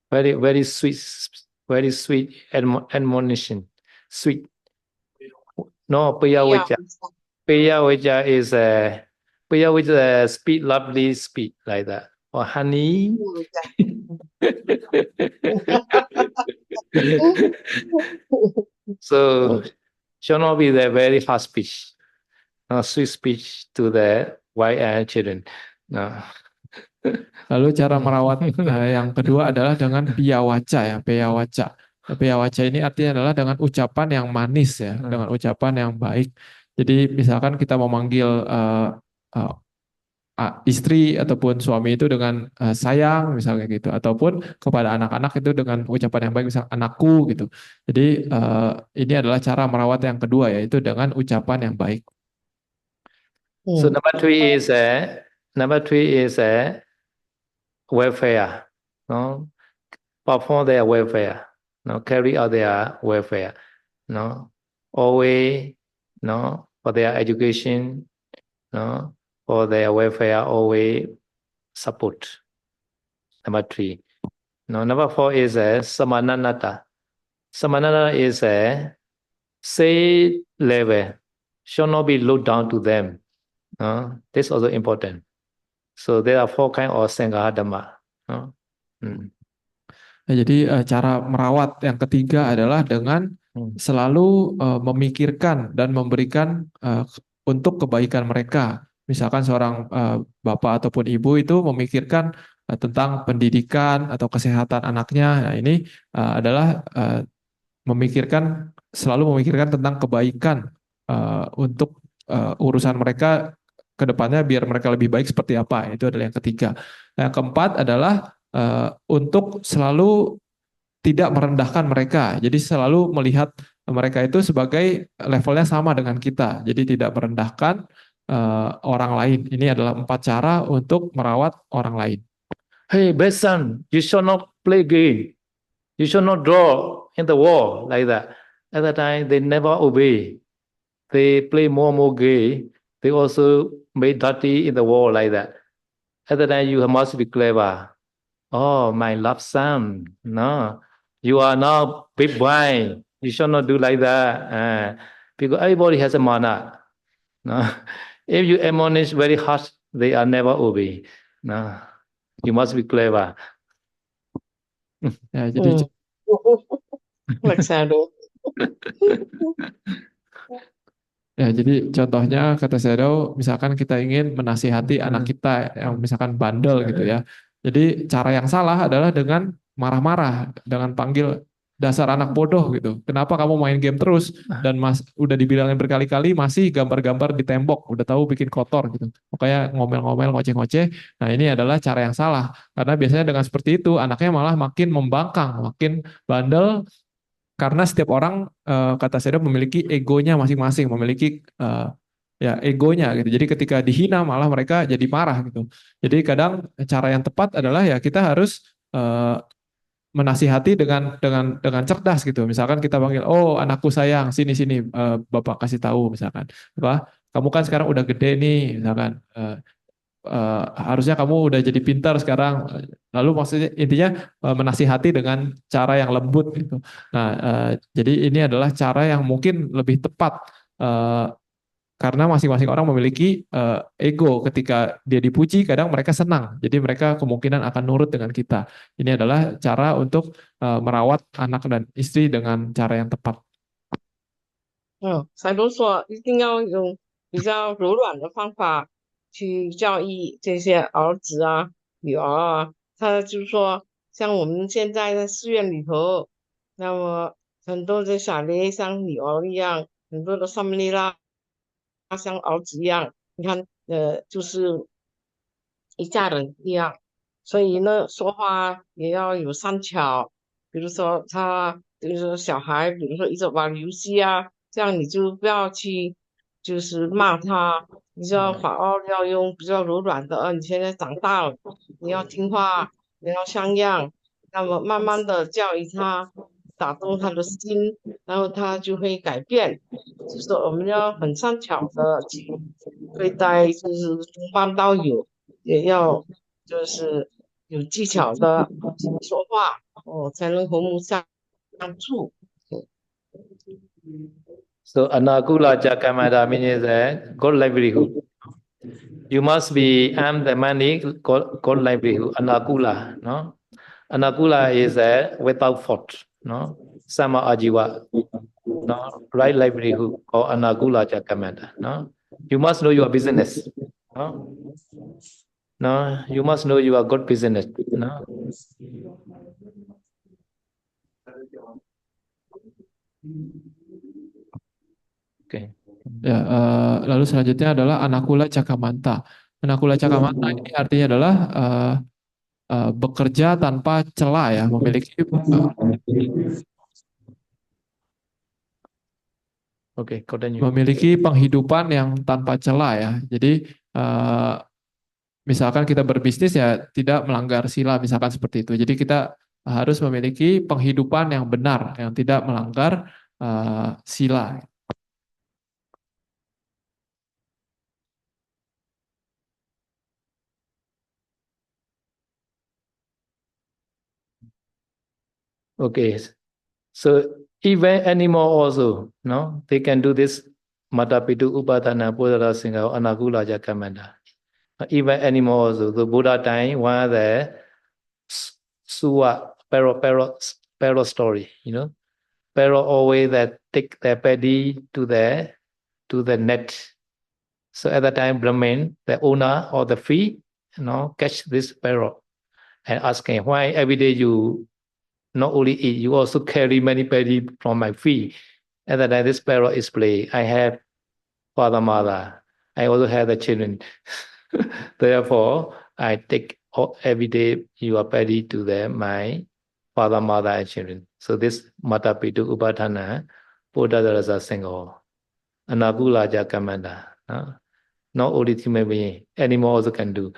Very sweet admonition. Sweet. No, Priya Yeah. Vesa. Priya Vesa is a speed, lovely speed like that. Or honey. So should not be the very harsh speech. No, sweet speech to the wife and children. No. Lalu cara merawat yang kedua adalah dengan piyawaca ya, piyawaca. Piyawaca ini artinya adalah dengan ucapan yang manis ya, dengan ucapan yang baik. Jadi misalkan kita memanggil istri ataupun suami itu dengan sayang misalnya gitu, ataupun kepada anak-anak itu dengan ucapan yang baik, misal anakku gitu. Jadi ini adalah cara merawat yang kedua yaitu dengan ucapan yang baik. So number three is welfare. No, perform their welfare. No, carry out their welfare. No, always. No, for their education. No, for their welfare, always support. Number 3. No, number 4 is samananata. Samananata is a say level. Should not be looked down to them. This is also important. So there are 4 kinds of sangha dhamma. Nah, jadi cara merawat yang ketiga adalah dengan selalu memikirkan dan memberikan untuk kebaikan mereka. Misalkan seorang bapak ataupun ibu itu memikirkan tentang pendidikan atau kesehatan anaknya. Nah, ini adalah selalu memikirkan tentang kebaikan untuk urusan mereka ke depannya biar mereka lebih baik seperti apa. Itu adalah yang ketiga. Nah, yang keempat adalah untuk selalu tidak merendahkan mereka. Jadi selalu melihat mereka itu sebagai levelnya sama dengan kita. Jadi tidak merendahkan orang lain. Ini adalah 4 cara untuk merawat orang lain. Hey, best son, you should not play game. You should not draw in the wall like that. At that time, they never obey. They play more game. They also made dirty in the wall like that. At that time, you must be clever. Oh, my love son, no, you are now big boy. You should not do like that. Because everybody has a mana. No, if you admonish very harsh, they are never obey. No, you must be clever. Ya, jadi ya, jadi contohnya kata Shadow, misalkan kita ingin menasihati anak kita yang misalkan bandel gitu ya. Jadi cara yang salah adalah dengan marah-marah, dengan panggil dasar anak bodoh gitu. Kenapa kamu main game terus dan udah dibilangin berkali-kali masih gambar-gambar di tembok, udah tahu bikin kotor gitu. Makanya ngomel-ngomel, ngoceh-ngoceh. Nah, ini adalah cara yang salah. Karena biasanya dengan seperti itu anaknya malah makin membangkang, makin bandel. Karena setiap orang kata saya memiliki egonya masing-masing, memiliki ya egonya gitu. Jadi ketika dihina malah mereka jadi marah gitu. Jadi kadang cara yang tepat adalah ya kita harus menasihati dengan cerdas gitu. Misalkan kita panggil, oh anakku sayang, sini bapak kasih tahu misalkan, apa? Kamu kan sekarang udah gede nih, misalkan. Harusnya kamu udah jadi pintar sekarang. Lalu maksudnya intinya menasihati dengan cara yang lembut gitu. Nah, jadi ini adalah cara yang mungkin lebih tepat karena masing-masing orang memiliki ego. Ketika dia dipuji, kadang mereka senang. Jadi mereka kemungkinan akan nurut dengan kita. Ini adalah cara untuk merawat anak dan istri dengan cara yang tepat. 赛罗说一定要用比较柔软的方法去教育这些儿子啊、女儿啊。他就说，像我们现在在寺院里头，那么很多的小孩像女儿一样，很多的萨姆利拉像儿子一样，你看，就是一家人一样。所以呢，说话也要有善巧。比如说就是说小孩，比如说一直玩游戏啊，这样你就不要去就是骂他，你就要反而要用比较柔软的。你现在长大了，你要听话，你要像样，那么慢慢的教育他，打动他的心，然后他就会改变。就是我们要很善巧的去对待，就是从班到友，也要就是有技巧的说话，才能和睦相处。So anakula jakamata means that good livelihood. You must be earn the money, good livelihood. Anakula, no? Anakula is without fault, no? Sama ajiwa, no? Right livelihood or anakula jakamata, no? You must know your business, no? No, you must know your good business, no? Okay. Ya, lalu selanjutnya adalah Anakula Cakamanta. Anakula Cakamanta ini artinya adalah bekerja tanpa celah ya, memiliki penghidupan yang tanpa celah ya. Jadi misalkan kita berbisnis ya tidak melanggar sila misalkan seperti itu. Jadi kita harus memiliki penghidupan yang benar yang tidak melanggar sila. Okay, so even animal also, no, they can do this matapitu upadana bodhara singha anakula jakamanda. Even animal also, the Buddha time one the suwa parrot story, you know, parrot always that take their paddy to the net. So at that time, Brahmin, the owner of the field, you know, catch this parrot and ask him why every day you not only eat, you also carry many paddy from my field. At that time, this parrot is play. I have father, mother. I also have the children. Therefore, I take every day your paddy to my father, mother, and children. So this mata pitu upadana, Buddha Rasa Singho, Anagula Jakamanda. Not only human being, animal also can do.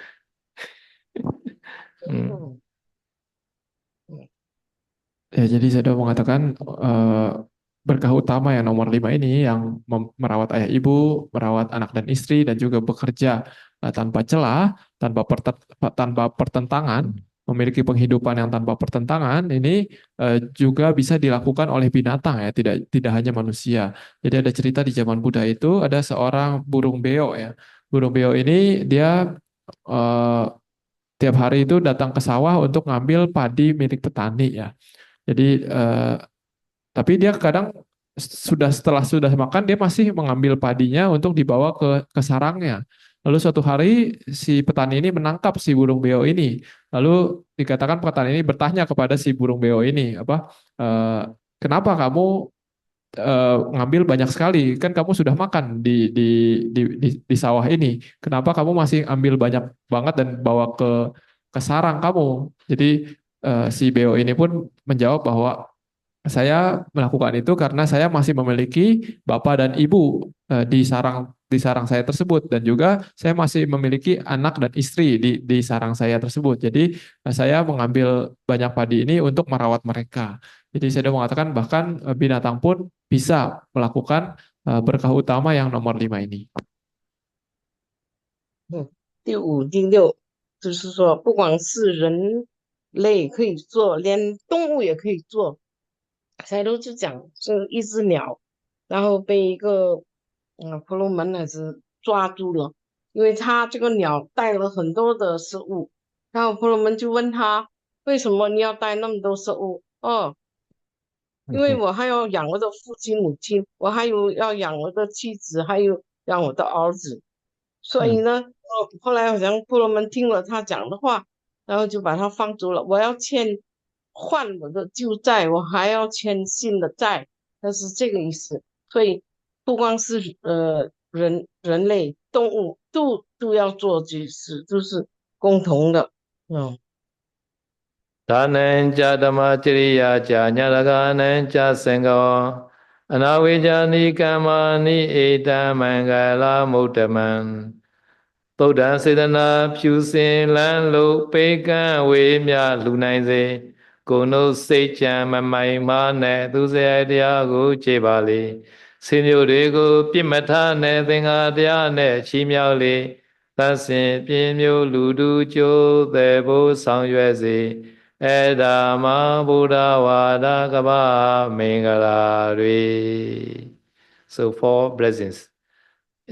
Ya, jadi saya sudah mengatakan berkah utama yang nomor 5 ini yang merawat ayah ibu, merawat anak dan istri, dan juga bekerja tanpa celah, tanpa pertentangan, memiliki penghidupan yang tanpa pertentangan, ini juga bisa dilakukan oleh binatang ya, tidak hanya manusia. Jadi ada cerita di zaman Buddha itu ada seorang burung beo ya. Burung beo ini dia tiap hari itu datang ke sawah untuk ngambil padi milik petani ya. Jadi tapi dia kadang setelah makan dia masih mengambil padinya untuk dibawa ke sarangnya. Lalu suatu hari si petani ini menangkap si burung beo ini. Lalu dikatakan petani ini bertanya kepada si burung beo ini, kenapa kamu ngambil banyak sekali? Kan kamu sudah makan di sawah ini. Kenapa kamu masih ambil banyak banget dan bawa ke sarang kamu? Jadi si beo ini pun menjawab bahwa saya melakukan itu karena saya masih memiliki bapak dan ibu di sarang saya tersebut, dan juga saya masih memiliki anak dan istri di sarang saya tersebut. Jadi saya mengambil banyak padi ini untuk merawat mereka. Jadi saya sudah mengatakan bahkan binatang pun bisa melakukan berkah utama yang nomor 5 ini. 第五、第六，就是说，不管是人类可以做，连动物也可以做。才都就讲是一只鸟，然后被一个婆罗门孩子抓住了，因为他这个鸟带了很多的食物，然后婆罗门就问他为什么你要带那么多食物？哦，因为我还要养我的父亲母亲，我还有要养我的妻子，还有养我的儿子，所以呢，后来好像婆罗门听了他讲的话，然后就把他放逐了。我要还我的旧债，我还要欠新的债，那是这个意思。所以不光是人类动物都要做这事，都是共同的。嗯。ဒါနံကြဓမ္မจริยาจညာရကနံကြသင်္ကောအနာဝိဇာနိကမ္မာနိဧတံမင်္ဂလာမုဒ္ဓမံသုဒ္ဓံစေတနာဖြူစင်လန်းလို့ပေကံဝေမြလူနိုင်စေကိုယ်နှုတ်စိတ်ကြံမမိုင်မာနဲ့သူစရိုက်တရားကိုခြေပါလေဆေမျိုးတွေကိုပြစ်မထားနဲ့သင်္ဃာတရားနဲ့ချီးမြှောက်လေသတ်စင်ပြင်းမျိုးလူတူကျိုးသည်ဘိုးဆောင်ရွယ်စေEdama Buddha Vada Kaba Mingala. So 4 blessings.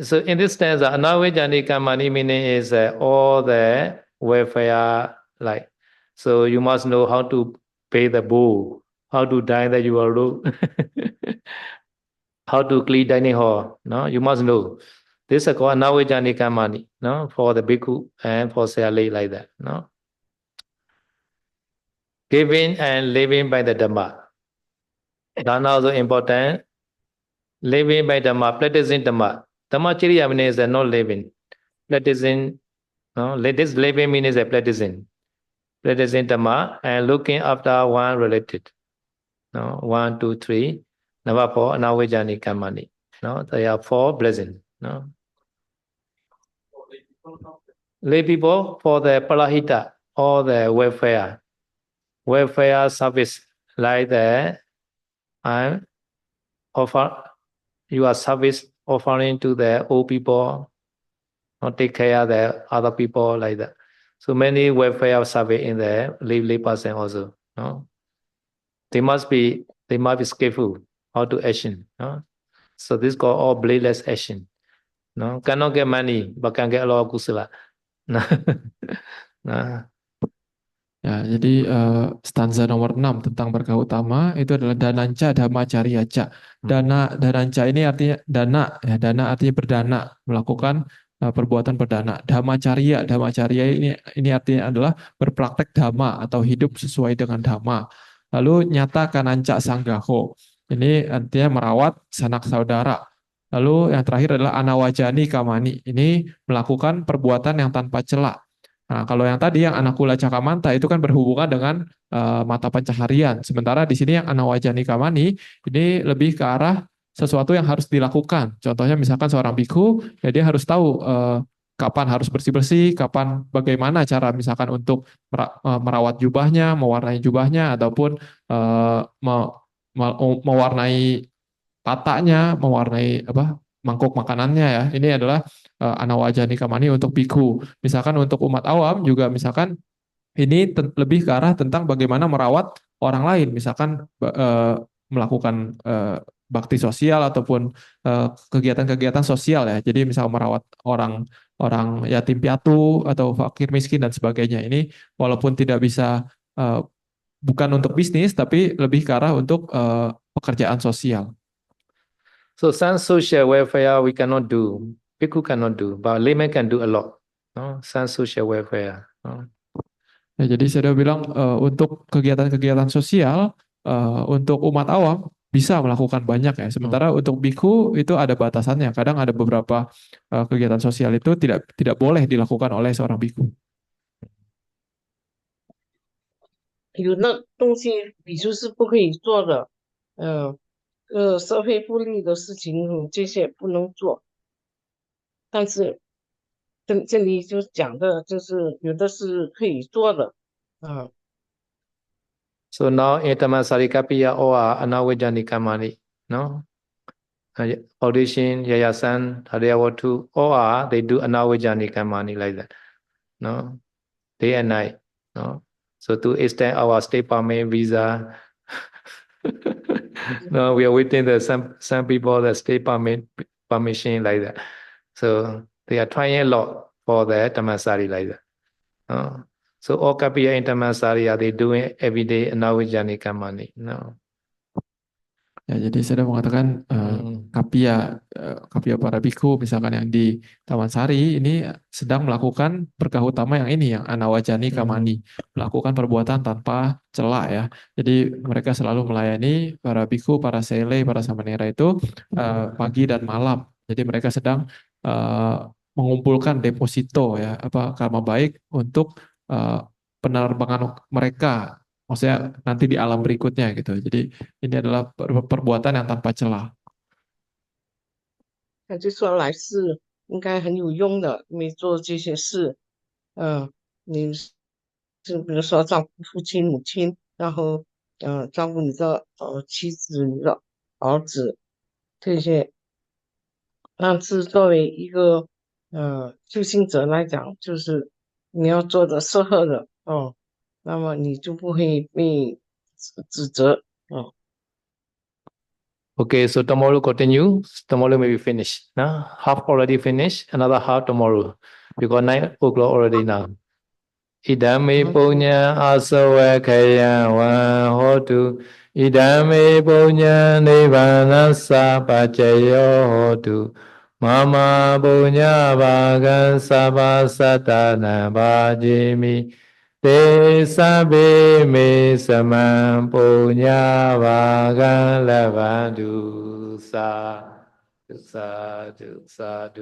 So in this stanza, Anavijani Kamani meaning is all the welfare like. So you must know how to pay the bull, how to dine the yuvaru, how to clean dining hall. No, you must know. This is called Anavijani Kamani, no, for the bhikkhu and for Sayali like that. No. Giving and living by the Dhamma. Dana also important. Living by Dhamma, practicing Dhamma. Dhamma Chiriya means not living. Practicing, no, this living means practicing. Practicing Dhamma and looking after one related. No, 1, 2, 3. Number 4, Anavijani Kamani. No, there are 4 blessings. No. Lay people for the Parahita or the welfare service like that and offer your service offering to the old people, not take care of the other people like that. So many welfare service in the lay person also. No? They must be skillful how to action. No? So this called all blameless action. No, cannot get money, but can get a lot of kusala. Nah. Ya, jadi stanza nomor 6 tentang berkah utama itu adalah dananca dhamma cariyaca. Dananca ini artinya dana, ya, dana artinya berdana, melakukan perbuatan berdana. Dhamma cariya ini artinya adalah berpraktek dhamma atau hidup sesuai dengan dhamma. Lalu nyata kananca sanggaho. Ini artinya merawat sanak saudara. Lalu yang terakhir adalah anawajani kamani. Ini melakukan perbuatan yang tanpa cela. Nah, kalau yang tadi yang anakula cakamanta itu kan berhubungan dengan mata pencaharian. Sementara di sini yang anawajani kamani ini lebih ke arah sesuatu yang harus dilakukan. Contohnya misalkan seorang biku, ya dia harus tahu kapan harus bersih-bersih, kapan bagaimana cara misalkan untuk merawat jubahnya, mewarnai jubahnya, ataupun mewarnai patanya, mewarnai mangkuk makanannya ya. Ini adalah anawajani kamani untuk biku. Misalkan untuk umat awam juga misalkan ini lebih ke arah tentang bagaimana merawat orang lain. Misalkan melakukan bakti sosial ataupun kegiatan-kegiatan sosial ya. Jadi misal merawat orang yatim piatu atau fakir miskin dan sebagainya. Ini walaupun tidak bisa bukan untuk bisnis tapi lebih ke arah untuk pekerjaan sosial. So some social welfare we cannot do, bhikkhu cannot do, but layman can do a lot. No? Some social welfare. No? Ya, jadi saya udah bilang untuk kegiatan-kegiatan sosial untuk umat awam bisa melakukan banyak ya. Sementara untuk bhikkhu itu ada batasannya. Kadang ada beberapa kegiatan sosial itu tidak boleh dilakukan oleh seorang bhikkhu. 有那东西比丘是不可以做的，社会福利的事情这些不能做，但是这里就讲的就是有的是可以做的，So now in Tamasarikapiya or Anavijani Kamani, no? Audition, Yayasan, Haryawatu, or they do Anavijani Kamani like that, no? Day and night, no? So to extend our stay permit visa, no, we are waiting the some people the stay permission like that. So they are trying a lot for the Tamasari like that. So all Kapiya in Tamasari are they doing every day Anavijani Kamani? No. Ya, jadi saya mengatakan kapia para biku misalkan yang di Taman Sari ini sedang melakukan berkah utama yang ini yang anawajani kamani, melakukan perbuatan tanpa cela ya. Jadi mereka selalu melayani para biku, para sele, para samanera itu pagi dan malam. Jadi mereka sedang mengumpulkan deposito ya apa karma baik untuk penerbangan mereka. Maksudnya nanti di alam berikutnya gitu. Jadi ini adalah perbuatan yang tanpa celah. 他就说来世应该很有用的，没做这些事，你是比如说照顾父亲母亲，然后照顾你的妻子、你的儿子这些，但是作为一个修行者来讲，就是你要做的适合的那么你就不会被指责。Okay, so tomorrow continue. Tomorrow maybe finish. Nah, half already finished. Another half tomorrow. Because 9 o'clock already now. Idame punya asawakaya wa hotu. Idame punya nibbana pacayo hotu. Mama punya bagan sabasatana bajimi. Te sabe me samam punya bagan lavandu sa.